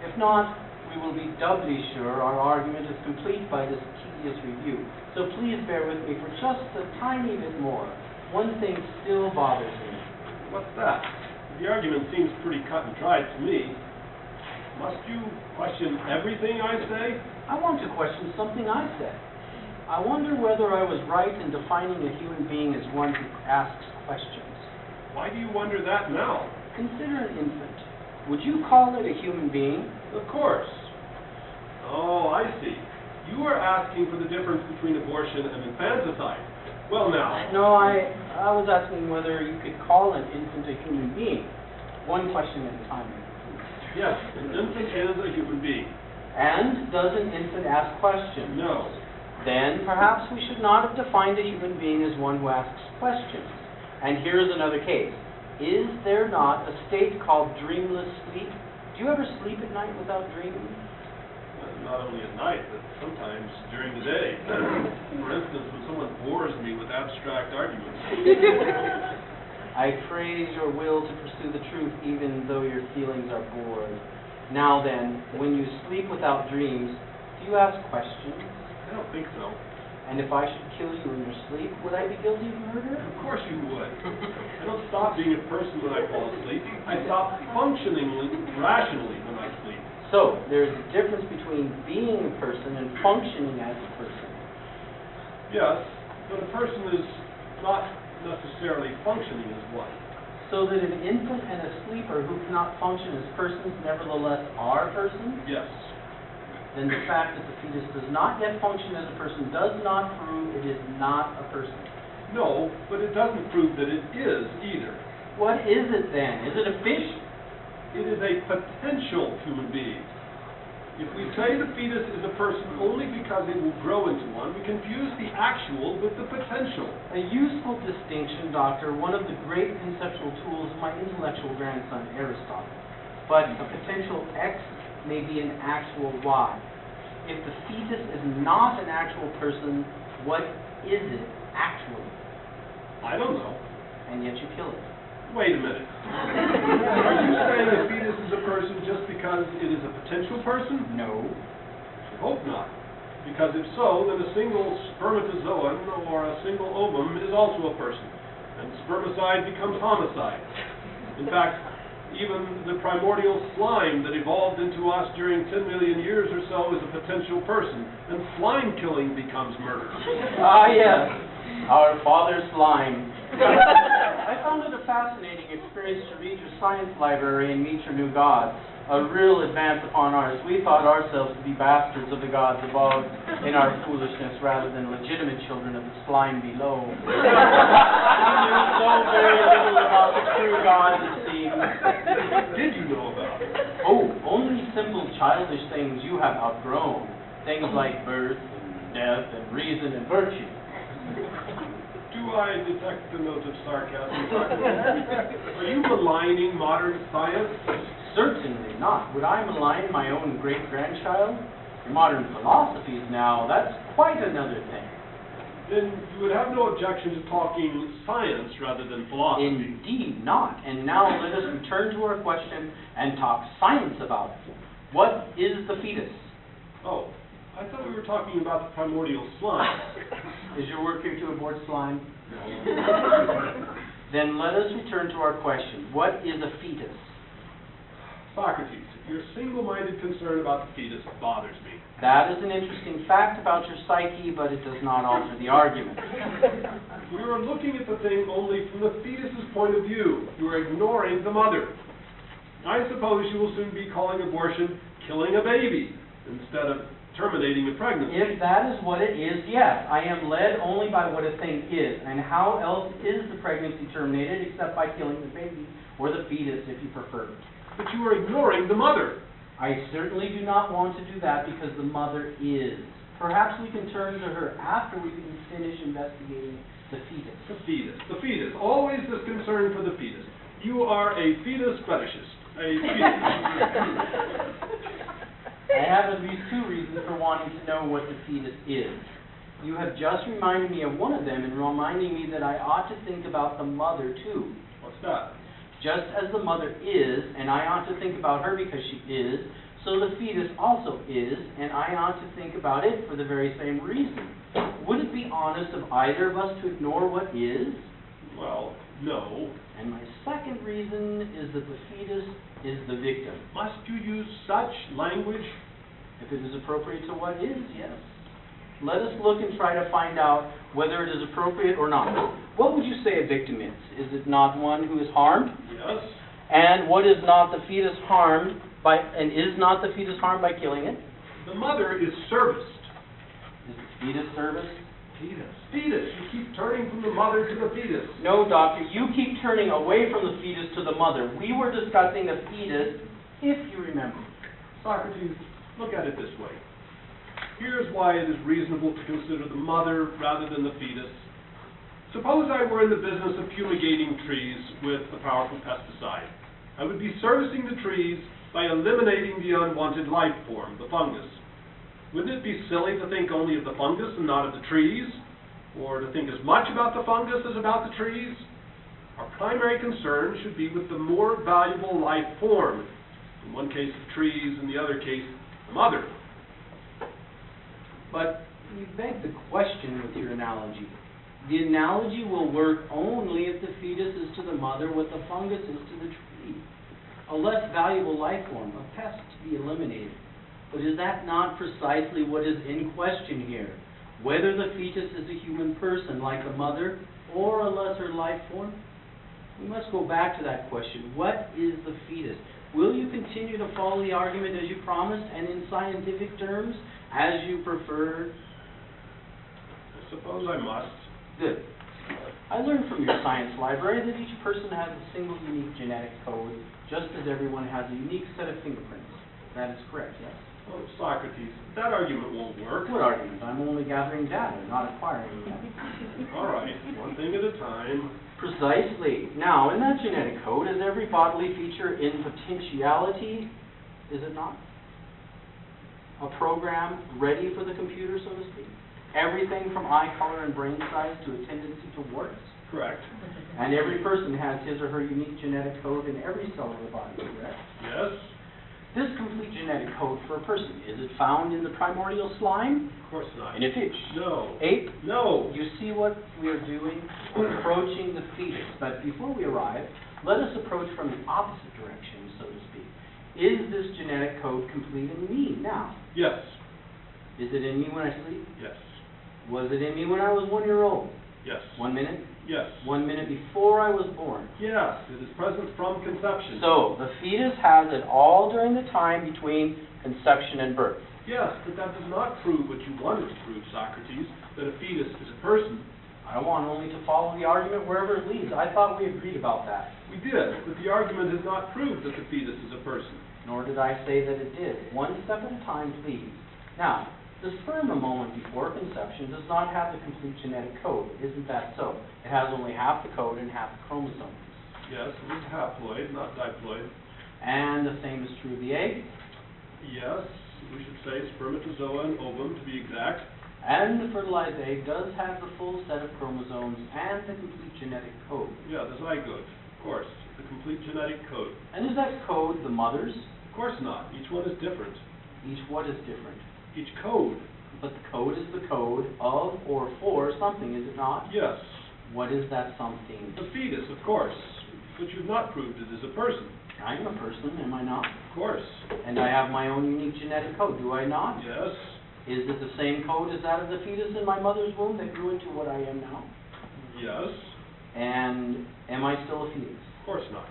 If not, we will be doubly sure our argument is complete by this tedious review. So please bear with me for just a tiny bit more. One thing still bothers me. What's that? The argument seems pretty cut and dried to me. Must you question everything I say? I want to question something I said. I wonder whether I was right in defining a human being as one who asks questions. Why do you wonder that now? Consider an infant. Would you call it a human being? Of course. Oh, I see. You are asking for the difference between abortion and infanticide. Well now. No, I was asking whether you could call an infant a human being. One question at a time, please. Yes, an infant is a human being. And does an infant ask questions? No. Then perhaps we should not have defined a human being as one who asks questions. And here's another case. Is there not a state called dreamless sleep? Do you ever sleep at night without dreaming? Not only at night, but sometimes during the day. For instance, when someone bores me with abstract arguments. I praise your will to pursue the truth even though your feelings are bored. Now then, when you sleep without dreams, do you ask questions? I don't think so. And if I should kill you in your sleep, would I be guilty of murder? Of course you would. I don't stop being a person when I fall asleep. I stop functioning rationally when I sleep. So, there's a difference between being a person and functioning as a person. Yes, but a person is not necessarily functioning as one. So that an infant and a sleeper who cannot function as persons nevertheless are persons? Yes. Then the fact that the fetus does not yet function as a person does not prove it is not a person. No, but it doesn't prove that it is either. What is it then? Is it a fish? It is a potential human being. If we say the fetus is a person only because it will grow into one, we confuse the actual with the potential. A useful distinction, Doctor, one of the great conceptual tools of my intellectual grandson, Aristotle. But a potential X may be an actual Y. If the fetus is not an actual person, what is it actually? I don't know. And yet you kill it. Wait a minute. Are you saying a fetus is a person just because it is a potential person? No. I hope not. Because if so, then a single spermatozoon or a single ovum is also a person. And spermicide becomes homicide. In fact, Even the primordial slime that evolved into us during 10 million years or so is a potential person, and slime killing becomes murder. Ah, yes, our father slime. I found it a fascinating experience to read your science library and meet your new God. A real advance upon ours. We thought ourselves to be bastards of the gods above in our foolishness rather than legitimate children of the slime below. We knew so very little about the true God, it seems. What did you know about it? Oh, only simple childish things you have outgrown. Things like birth and death and reason and virtue. Do I detect the note of sarcasm? Are you maligning modern science? Certainly not. Would I malign my own great-grandchild? Modern philosophies now, that's quite another thing. Then you would have no objection to talking science rather than philosophy. Indeed not. And now let us return to our question and talk science about it. What is the fetus? Oh, I thought we were talking about the primordial slime. Is your work here to abort slime? Then let us return to our question. What is a fetus? Socrates, your single-minded concern about the fetus bothers me. That is an interesting fact about your psyche, but it does not alter the argument. You are looking at the thing only from the fetus's point of view. You are ignoring the mother. I suppose you will soon be calling abortion killing a baby instead of terminating a pregnancy. If that is what it is, yes. I am led only by what a thing is. And how else is the pregnancy terminated except by killing the baby, or the fetus if you prefer. But you are ignoring the mother. I certainly do not want to do that because the mother is. Perhaps we can turn to her after we can finish investigating the fetus. The fetus. The fetus. Always this concern for the fetus. You are a fetus fetishist. A fetus. I have at least two reasons for wanting to know what the fetus is. You have just reminded me of one of them in reminding me that I ought to think about the mother too. What's that? Just as the mother is, and I ought to think about her because she is, so the fetus also is, and I ought to think about it for the very same reason. Would it be honest of either of us to ignore what is? Well, no. And my second reason is that the fetus is the victim. Must you use such language? If it is appropriate to what is, yes. Let us look and try to find out whether it is appropriate or not. What would you say a victim is? Is it not one who is harmed? Yes. And what is not the fetus harmed by, and is not the fetus harmed by killing it? The mother is serviced. Is the fetus serviced? Fetus. Fetus. You keep turning from the mother to the fetus. No, doctor, you keep turning away from the fetus to the mother. We were discussing the fetus, if you remember. Socrates, look at it this way. Here's why it is reasonable to consider the mother rather than the fetus. Suppose I were in the business of fumigating trees with a powerful pesticide. I would be servicing the trees by eliminating the unwanted life form, the fungus. Wouldn't it be silly to think only of the fungus and not of the trees? Or to think as much about the fungus as about the trees? Our primary concern should be with the more valuable life form. In one case, the trees, in the other case, the mother. But you beg the question with your analogy. The analogy will work only if the fetus is to the mother what the fungus is to the tree. A less valuable life form, a pest to be eliminated. But is that not precisely what is in question here? Whether the fetus is a human person like the mother or a lesser life form? We must go back to that question. What is the fetus? Will you continue to follow the argument as you promised and in scientific terms as you preferred? I suppose I must. Good. I learned from your science library that each person has a single unique genetic code, just as everyone has a unique set of fingerprints. That is correct, yes? Oh, Socrates, that argument won't work. What argument? I'm only gathering data, not acquiring data. All right, one thing at a time. Precisely. Now, in that genetic code is every bodily feature in potentiality, is it not? A program ready for the computer, so to speak? Everything from eye color and brain size to a tendency to warts? Correct. And every person has his or her unique genetic code in every cell of the body, correct? Yes. This complete genetic code for a person, is it found in the primordial slime? Of course not. In a fish? No. Ape? No. You see what we are doing? Approaching the fetus. But before we arrive, Let us approach from the opposite direction, so to speak. Is this genetic code complete in me now? Yes. Is it in me when I sleep? Yes. Was it in me when I was 1 year old? Yes. 1 minute? Yes. 1 minute before I was born? Yes, it is present from conception. So, the fetus has it all during the time between conception and birth. Yes, but that does not prove what you wanted to prove, Socrates, that a fetus is a person. I want only to follow the argument wherever it leads. I thought we agreed about that. We did, but the argument has not proved that the fetus is a person. Nor did I say that it did. One step at a time, please. Now, the sperm a moment before conception does not have the complete genetic code. Isn't that so? It has only half the code and half the chromosomes. Yes, it is haploid, not diploid. And the same is true of the egg. Yes, we should say spermatozoa and ovum to be exact. And the fertilized egg does have the full set of chromosomes and the complete genetic code. Yeah, the zygote, of course, the complete genetic code. And is that code the mother's? Of course not. Each one is different. Each what is different? Each code. But the code is the code of or for something, is it not? Yes. What is that something? The fetus, of course. But you've not proved it is a person. I'm a person, am I not? Of course. And I have my own unique genetic code, do I not? Yes. Is it the same code as that of the fetus in my mother's womb that grew into what I am now? Yes. And am I still a fetus? Of course not.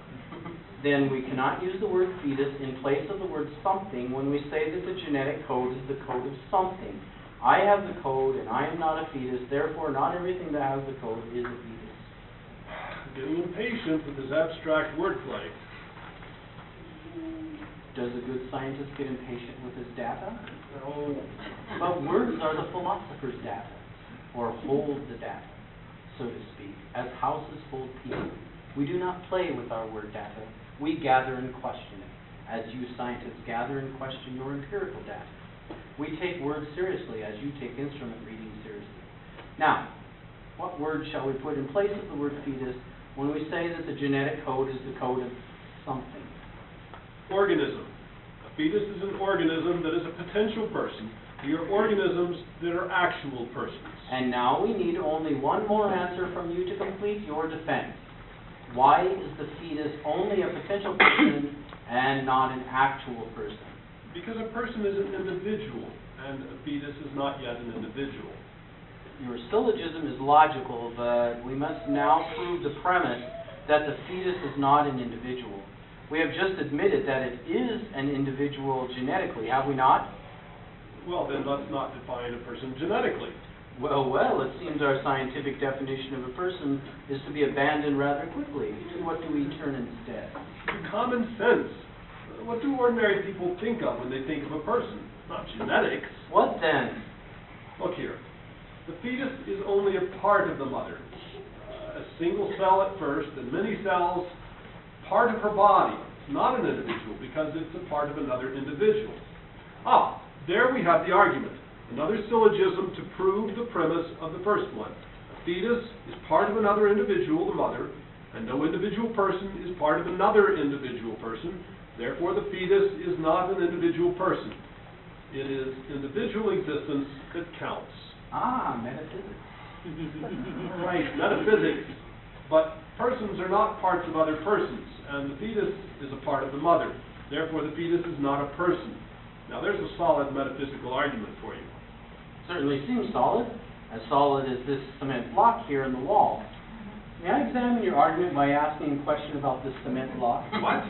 Then we cannot use the word fetus in place of the word something when we say that the genetic code is the code of something. I have the code and I am not a fetus, therefore not everything that has the code is a fetus. Getting impatient with this abstract wordplay. Does a good scientist get impatient with his data? No. But words are the philosopher's data, or hold the data, so to speak, as houses hold people. We do not play with our word data, we gather and question it, as you scientists gather and question your empirical data. We take words seriously as you take instrument reading seriously. Now, what word shall we put in place of the word fetus when we say that the genetic code is the code of something? Organism. A fetus is an organism that is a potential person. We are organisms that are actual persons. And now we need only one more answer from you to complete your defense. Why is the fetus only a potential person and not an actual person? Because a person is an individual, and a fetus is not yet an individual. Your syllogism is logical, but we must now prove the premise that the fetus is not an individual. We have just admitted that it is an individual genetically, have we not? Well, then let's not define a person genetically. Well, it seems our scientific definition of a person is to be abandoned rather quickly. To what do we turn instead? Common sense. What do ordinary people think of when they think of a person? Not genetics. What then? Look here. The fetus is only a part of the mother. A single cell at first, and many cells, part of her body. It's not an individual because it's a part of another individual. There we have the argument. Another syllogism to prove the premise of the first one. A fetus is part of another individual, the mother, and no individual person is part of another individual person. Therefore, the fetus is not an individual person. It is individual existence that counts. Metaphysics. Right, metaphysics. But persons are not parts of other persons, and the fetus is a part of the mother. Therefore, the fetus is not a person. Now, there's a solid metaphysical argument for you. Certainly seems solid as this cement block here in the wall. May I examine your argument by asking a question about this cement block? What?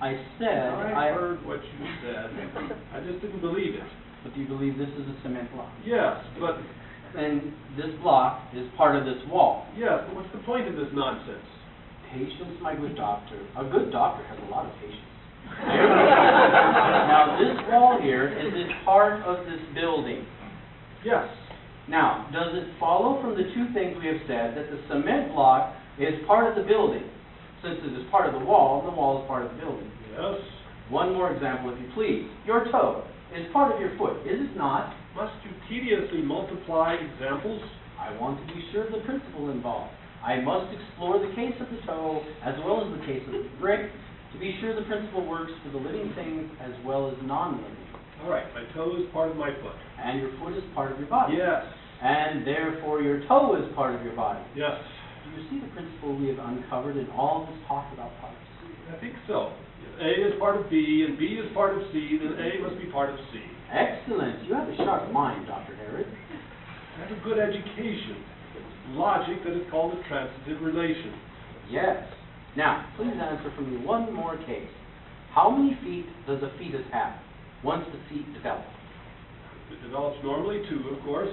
I said I heard what you said. I just didn't believe it. But do you believe this is a cement block? Yes, but... And this block is part of this wall. Yes, but what's the point of this nonsense? Patience, my good doctor. A good doctor has a lot of patience. Now, this wall here is it part of this building? Yes. Now, does it follow from the two things we have said that the cement block is part of the building? Since it is part of the wall is part of the building. Yes. One more example, if you please. Your toe is part of your foot, is it not? Must you tediously multiply examples? I want to be sure of the principle involved. I must explore the case of the toe as well as the case of the brick to be sure the principle works for the living things as well as non-living. All right, my toe is part of my foot. And your foot is part of your body. Yes. And therefore your toe is part of your body. Yes, Do you see the principle we have uncovered in all this talk about parts? I think so. If A is part of B, and B is part of C, then A must be part of C. Excellent. You have a sharp mind, Dr. Herod. I have a good education. It's logic that is called a transitive relation. Yes. Now, please answer for me one more case. How many feet does a fetus have once the feet develop? It develops normally 2, of course.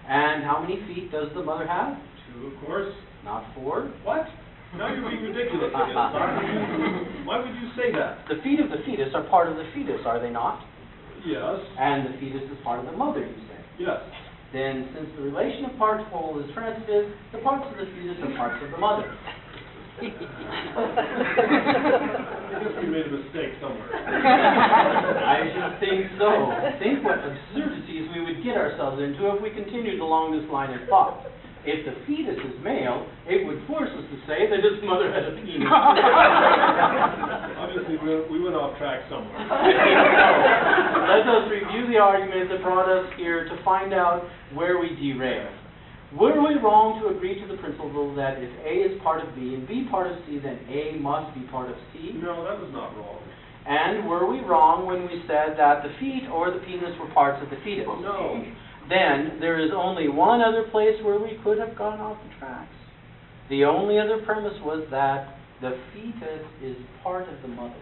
And how many feet does the mother have? 2, of course. Not 4. What? Now you're being ridiculous again, Doctor. Why would you say that? The feet of the fetus are part of the fetus, are they not? Yes, And the fetus is part of the mother, you say. yes. Then, since the relation of parts whole is transitive, the parts of the fetus are parts of the mother. I guess we made a mistake somewhere. I should think so. Think what absurdities we would get ourselves into if we continued along this line of thought. If the fetus is male, it would force us to say that its mother had a penis. Obviously, we went off track somewhere. Let us review the argument that brought us here to find out where we derailed. Were we wrong to agree to the principle that if A is part of B and B part of C, then A must be part of C? No, that was not wrong. And were we wrong when we said that the feet or the penis were parts of the fetus? No. Then there is only one other place where we could have gone off the tracks. The only other premise was that the fetus is part of the mother.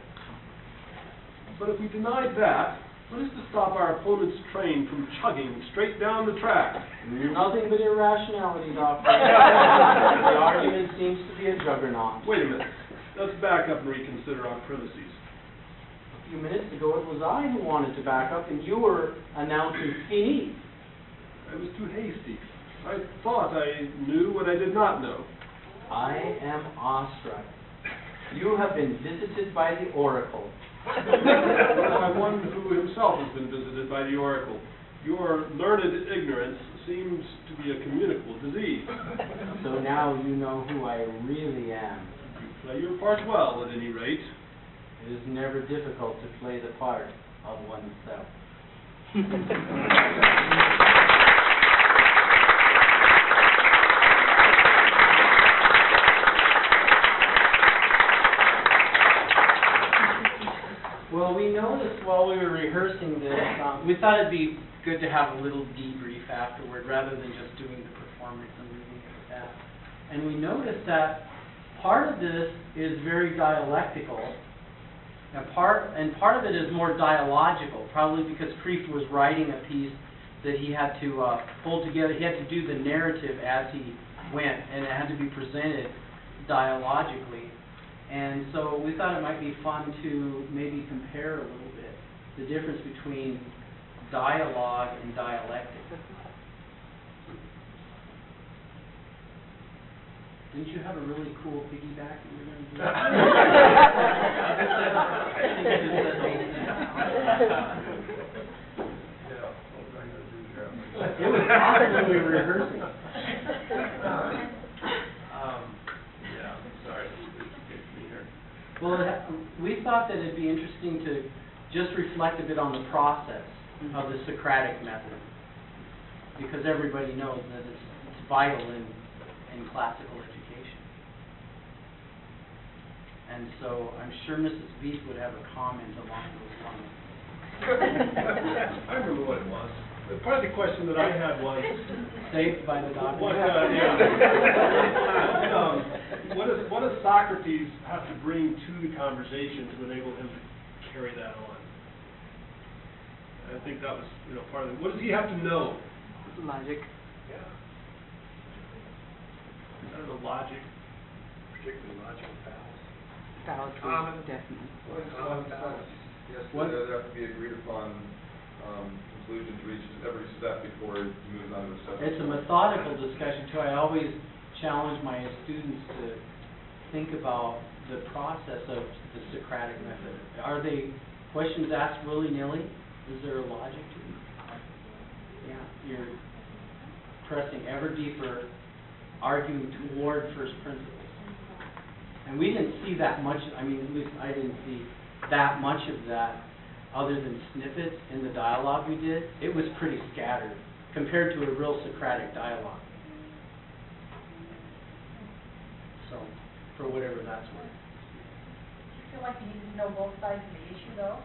But if we denied that, what is to stop our opponent's train from chugging straight down the track? Nothing but irrationality, Doctor. The argument seems to be a juggernaut. Wait a minute. Let's back up and reconsider our premises. A few minutes ago it was I who wanted to back up and you were announcing fini. I was too hasty. I thought I knew what I did not know. I am awestruck. You have been visited by the oracle. By one who himself has been visited by the oracle. Your learned ignorance seems to be a communicable disease. So now you know who I really am. You play your part well, at any rate. It is never difficult to play the part of oneself. Well, we noticed while we were rehearsing this, we thought it'd be good to have a little debrief afterward rather than just doing the performance and leaving it at that. And we noticed that part of this is very dialectical, and part of it is more dialogical, probably because Kreeft was writing a piece that he had to pull together. He had to do the narrative as he went, and it had to be presented dialogically. And so we thought it might be fun to maybe compare a little bit the difference between dialogue and dialectic. Didn't you have a really cool piggyback that you were going to do? It was awesome when we were rehearsing. Well, we thought that it'd be interesting to just reflect a bit on the process of the Socratic method, because everybody knows that it's vital in classical education. And so I'm sure Mrs. Beath would have a comment along those lines. I remember what it was. Part of the question that I had was, Saved by the doctor. What does Socrates have to bring to the conversation to enable him to carry that on? I think that was, part of it. What does he have to know? Logic. Yeah. I don't know, logic. Particularly logical fallacy. Fallacy, definitely. Yes, What? there have to be agreed upon conclusions reached at every step before it moves on to the step. It's a methodical discussion too. I always challenge my students to think about the process of the Socratic method. Are they questions asked willy-nilly? Is there a logic to them? Yeah, you're pressing ever deeper, arguing toward first principles. And we didn't see that much, at least I didn't see that much of that other than snippets in the dialogue we did. It was pretty scattered. compared to a real Socratic dialogue. So, for whatever that's worth. Do you feel like you need to know both sides of the issue, though?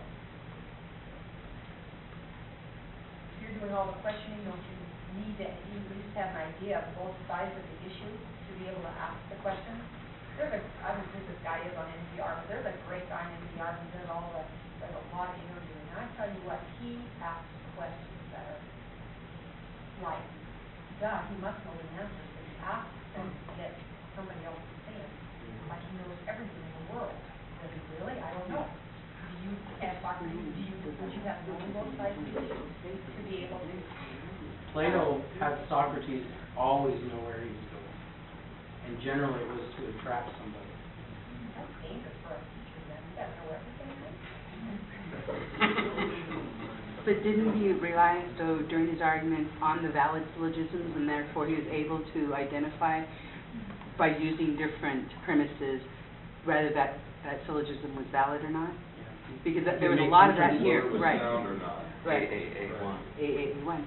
If you're doing all the questioning, don't you need to at least have an idea of both sides of the issue to be able to ask the questions? I don't know who this guy is on NPR, but there's a great guy on NPR who does a lot of interviewing. And I tell you what, he asks questions that are like, duh, he must know the answers, but he asks them to get somebody else's opinion. Like he knows everything in the world. Does he really? I don't know. Do you have would you have known both sides of the issue to be able to? Plato had Socrates always know where he was going, and generally it was to entrap somebody. That's dangerous for a teacher then. You gotta know everything, right? But didn't he rely, so during his argument, on the valid syllogisms, and therefore he was able to identify by using different premises whether that syllogism was valid or not? Because there was a lot of that here, Whether it was right? sound or not. Right. AA1.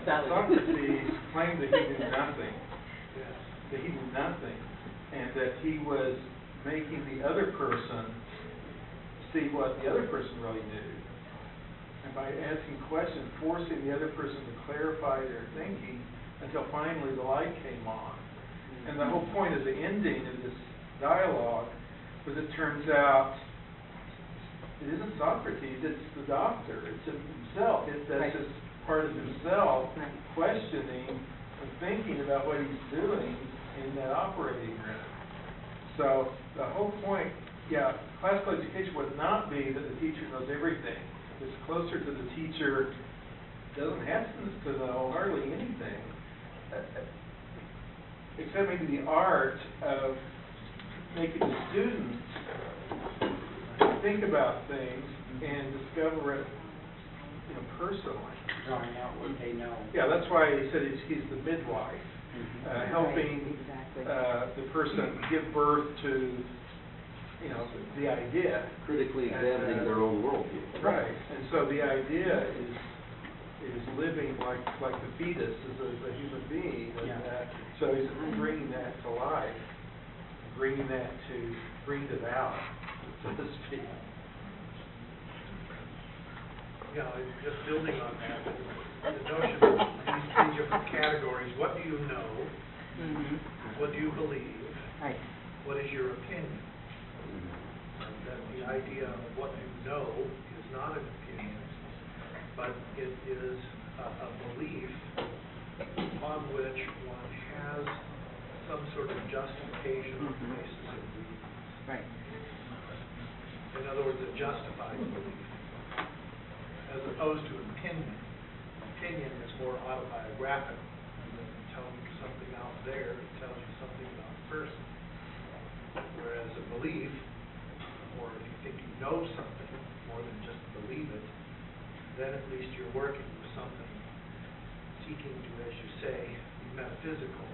Socrates claimed that he knew nothing, and that he was making the other person see what the other person really knew. And by asking questions, forcing the other person to clarify their thinking until finally the light came on. And the whole point of the ending of this dialogue was it turns out it isn't Socrates, it's the doctor, it's himself. That's just part of himself questioning and thinking about what he's doing in that operating room. So the whole point, classical education would not be that the teacher knows everything. It's closer to the teacher doesn't have to know hardly anything, except maybe the art of making the students think about things and discover it, personally. Drawing out what they know. Yeah, that's why he said he's the midwife, helping the person give birth to, the idea. Critically examining their own worldview. Right, and so the idea is living like the fetus is a human being, and so he's bringing that to life, bring it out, so to speak. Just building on that, the notion of these three different categories: what do you know? What do you believe? Right. What is your opinion? That the idea of what you know is not an opinion, but it is a belief upon which one has some sort of justification on the basis of belief. Right. In other words, a justified belief, as opposed to an opinion. Opinion is more autobiographical. It doesn't tell you something out there, it tells you something about the person. Whereas a belief, or if you think you know something more than just believe it, then at least you're working with something, seeking to, as you say, be metaphysical,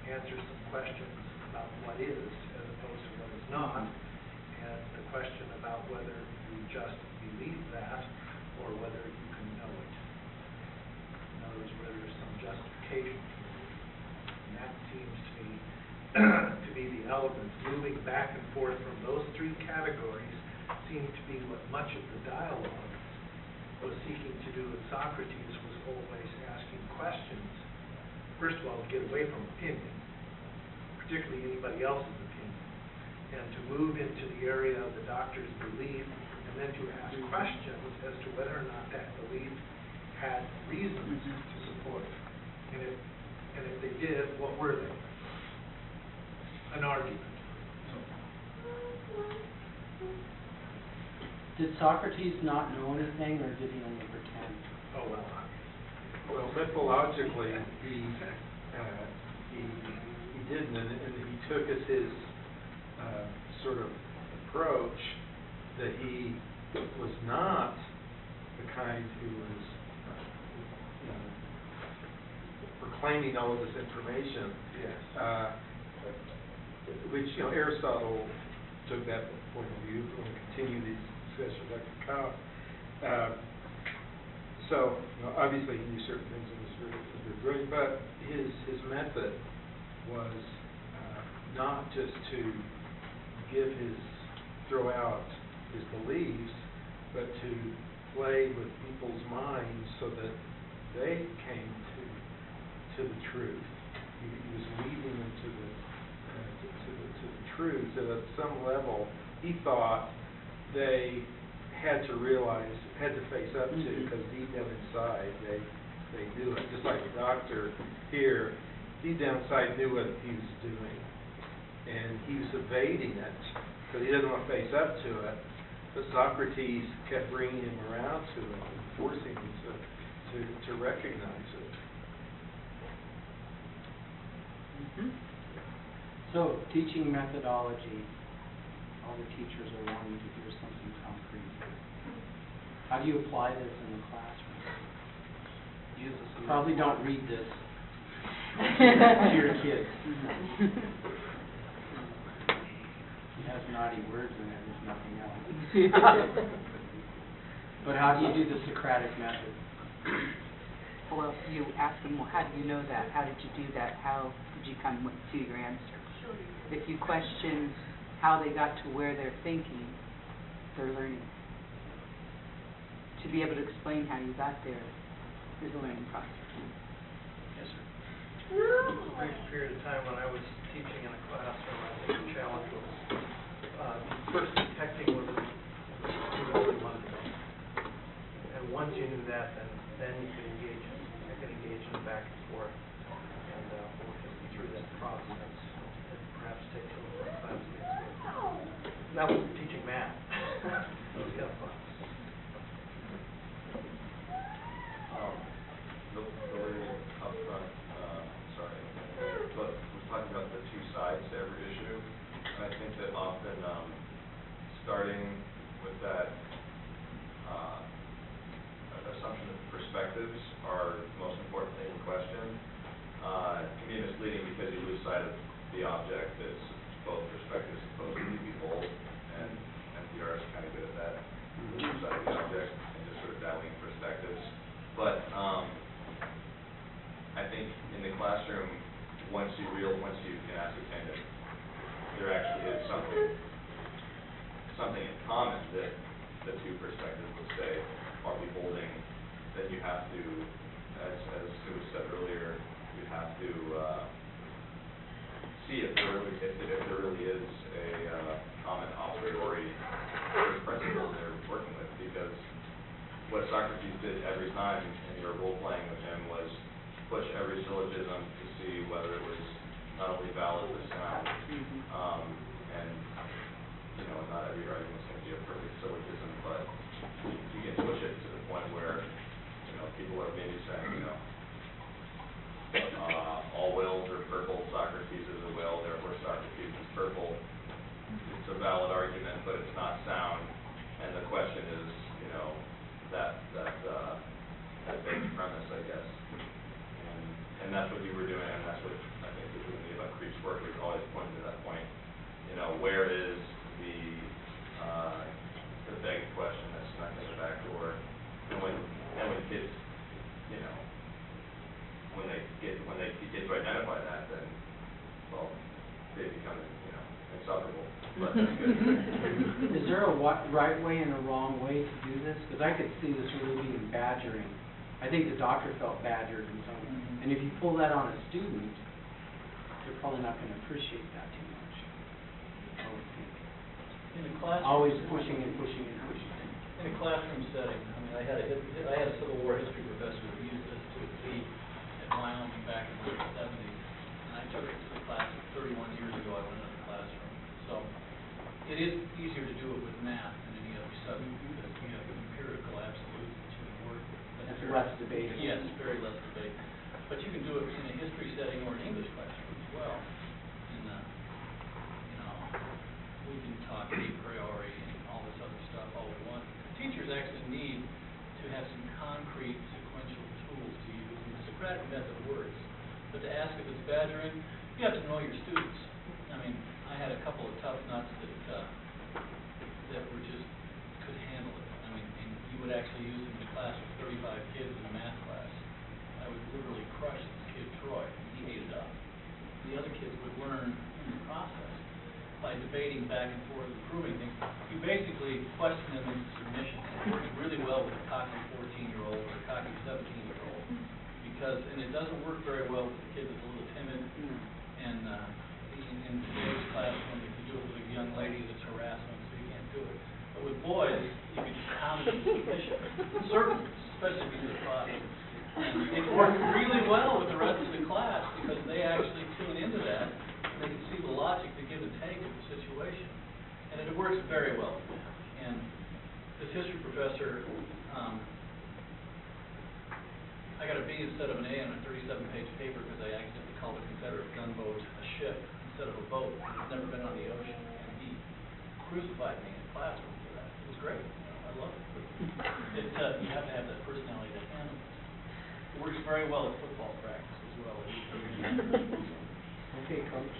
answer some questions about what is as opposed to what is not, and the question about whether you just believe that or whether you can know it. In other words, whether there's some justification to it. And that seems to me to be the elements moving back and forth from those three categories seemed to be what much of the dialogue was seeking to do with Socrates, was always asking questions. First of all, to get away from opinion, particularly anybody else's opinion, and to move into the area of the doctor's belief, and then to ask questions as to whether or not that belief had reasons to support it. And if they did, what were they? An argument. Did Socrates not know anything, or did he only pretend? Oh, well, mythologically, he didn't, and he took as his sort of approach that he was not the kind who was proclaiming all of this information. Yes. Which, Aristotle took that point of view. We're going to continue these discussions like to come. So, obviously, he knew certain things and was very brilliant, but his method was not just to throw out his beliefs, but to play with people's minds so that they came to the truth. He was leading them to the truth that at some level he thought they had to realize, had to face up to, because deep down inside they knew it. Just like the doctor here, deep down inside knew what he was doing, and he was evading it because he didn't want to face up to it. But Socrates kept bringing him around to it and forcing him to recognize it. So, teaching methodology, all the teachers are wanting to hear something concrete. How do you apply this in the classroom? Probably don't read this to your kids. It has naughty words in it, if nothing else. But how do you do the Socratic method? Well, you ask them, well, how do you know that? How did you do that? How did you come to your answer? If you question how they got to where they're thinking, they're learning. To be able to explain how you got there is a learning process. Yes, sir. A brief period of time when I was teaching in a classroom, I think the challenge was first detecting what you really wanted to know. And once you knew that, then you could engage in. I could engage in back and forth and work through that process and perhaps take some of our classmates with. And that was teaching math. It was kind of fun. The way up front, but we're talking about the two sides to every issue. And I think that often starting with that assumption that perspectives are the most important thing in question can be misleading because you lose sight of the object that's both perspectives supposedly behold, and NPR is kind of good at that, losing sight of the object and just sort of dabbling in perspectives. But I think in the classroom, once you can ascertain that there actually is something in common that the two perspectives, let's say, are beholding, then you have to, as Sue said earlier, you have to see if there really is a common a priori principle they're working with. Because what Socrates did every time in your role playing with him was push every syllogism to see whether it was not only valid but sound. And not every argument is going to be a perfect syllogism, but you can push it to the point where people are maybe saying, all whales are purple, Socrates is a whale, therefore Socrates is purple. It's a valid argument, but it's not sound. And the question is, that big premise, I guess. And that's what you were doing, and that's what I think was really about Creek's work, was always pointing to that point. Where is the big question that's snuck in the back door? And when kids, when they get to identify that, then, well, they become, insufferable. But that's good. Is there a right way and a wrong way to do this? Because I could see this really being badgering. I think the doctor felt badgered and so on. And if you pull that on a student, they're probably not going to appreciate that too much. I would think. In a classroom, always pushing and pushing and pushing. in a classroom setting, I mean, I had a Civil War history professor who used this to lead at Wyoming back in the 70s, and I took it to the class 31 years ago. I went into the classroom. So it is easier to do it with math than any other subject because we have empirical absolutes that you can work with. That's less debate. Yes, very less debate. But you can do it in a history setting or an English classroom as well. And we can talk a priori and all this other stuff all we want. Teachers actually need to have some concrete sequential tools to use. And the Socratic method works. But to ask if it's badgering, you have to know your students. I mean, I had a couple of tough nuts that were just could handle it. I mean, and you would actually use them in a class with 35 kids in a math class. I would literally crush this kid, Troy, and he ate it up. The other kids would learn in the process by debating back and forth and proving things. You basically question them into submission. It works really well with a cocky 14-year-old or a cocky 17-year-old. And it doesn't work very well with the kid that's a little timid. And in today's class, when you do it with a young lady that's harassing them, so you can't do it. But with boys, you can just pound them into submission. Certain, especially if you're the father. And it works really well with the rest of the class because they actually tune into that. And they can see the logic, the give and take of the situation. And it works very well with them. And this history professor, I got a B instead of an A on a 37-page paper because I accidentally called a Confederate gunboat a ship instead of a boat. It's never been on the ocean. And he crucified me in class for that. It was great. I love it. You have to have that personality to handle it. It works very well at football practice as well. Okay, Coach.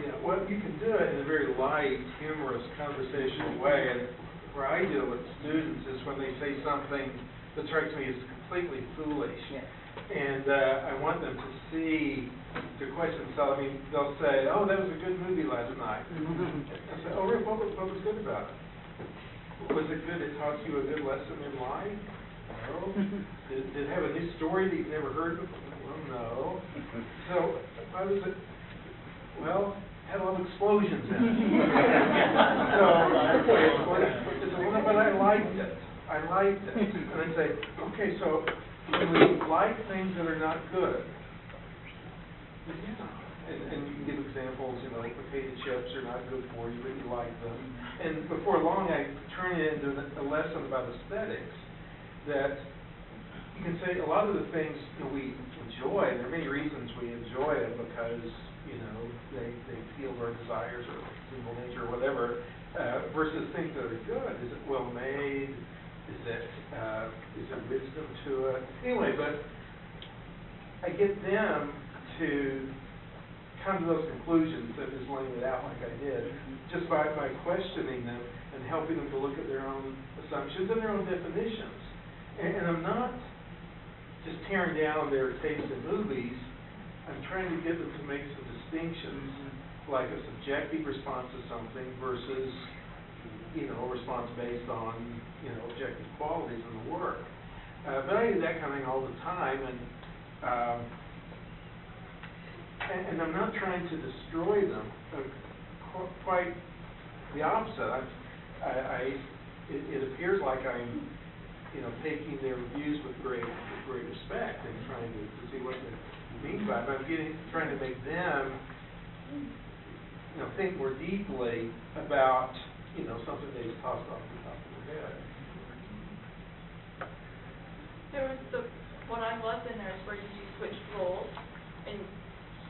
Yeah, well, you can do it in a very light, humorous, conversational way. And where I deal with students is when they say something that strikes me as completely foolish. Yes. And I want them to see the question themselves. I mean, they'll say, "Oh, that was a good movie last night." I say, "Oh, Rick, what was good about it? Was it good? It taught you a good lesson in life? No. Did it have a new story that you've never heard before? Well, no. So, why was it? Well, it had a lot of explosions in it." So, but I liked it. I liked it. And I say, okay, so when we like things that are not good, and you can give examples, potato chips are not good for you, but you like them. And before long, I turn it into a lesson about aesthetics, that you can say a lot of the things we enjoy, there are many reasons we enjoy it because, they feel our desires or sinful nature or whatever, versus things that are good. Is it well made? Is there wisdom to it? Anyway, but I get them to come to those conclusions that is laying it out like I did, just by questioning them and helping them to look at their own assumptions and their own definitions. And I'm not just tearing down their taste in movies. I'm trying to get them to make some distinctions, like a subjective response to something versus a response based on, objective qualities in the work. But I do that kind of thing all the time, and I'm not trying to destroy them. Quite the opposite. It appears like I'm, taking their views with great respect and trying to see what they mean by it. But I'm trying to make them, think more deeply about something they tossed off the top of their head. There was what I loved in there is where you switched roles, and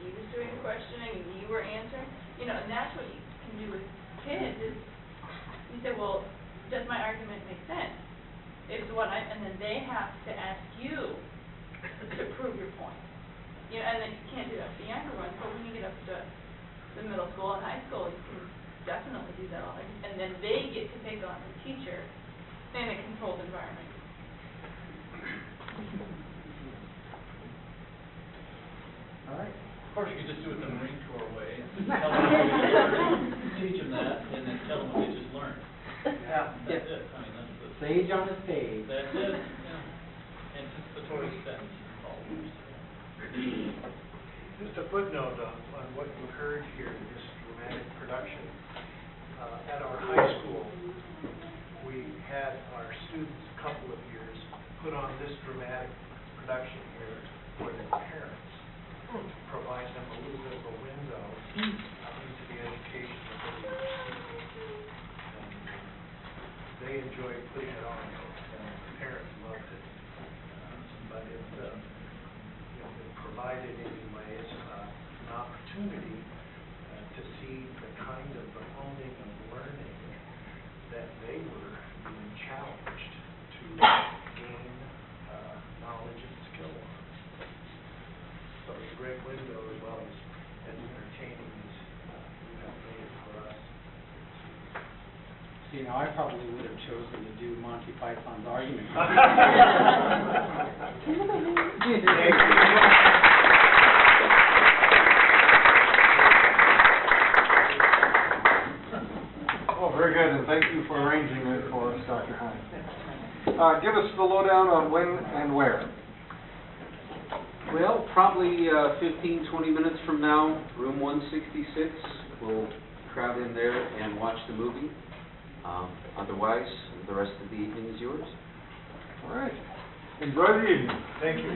he was doing the questioning, and you were answering. And that's what you can do with kids is you say, well, does my argument make sense? And then they have to ask you to prove your point. And then you can't do that with the younger ones, but when you get up to the middle school and high school, you can definitely do that all. And then they get to take on the teacher in a controlled environment. All right. Of course, you could just do it the Marine Corps way. Tell them what they learned, teach them that, and then tell them what they just learned. Yeah. That's it. I mean, that's the Sage on his page. That's it. Yeah. Anticipatory sentence. Just a footnote on what you heard here in this dramatic production. At our high school, we had our students a couple of years put on this dramatic production here for their parents to provide them a little bit of a window into the education that they were receiving. And they enjoyed putting it on, and the parents loved it. But it provided in many ways an opportunity to see the kind of the honing of learning that they were being challenged to gain knowledge and skill on. So it's a great window as well as entertaining as you have made it for us. You know, I probably would have chosen to do Monty Python's argument. Oh, very good, and thank you for arranging it for us, Dr. Hines. Give us the lowdown on when and where. Well, probably 15, 20 minutes from now, room 166. We'll crowd in there and watch the movie. Otherwise, the rest of the evening is yours. All right. Enjoy the evening. Thank you.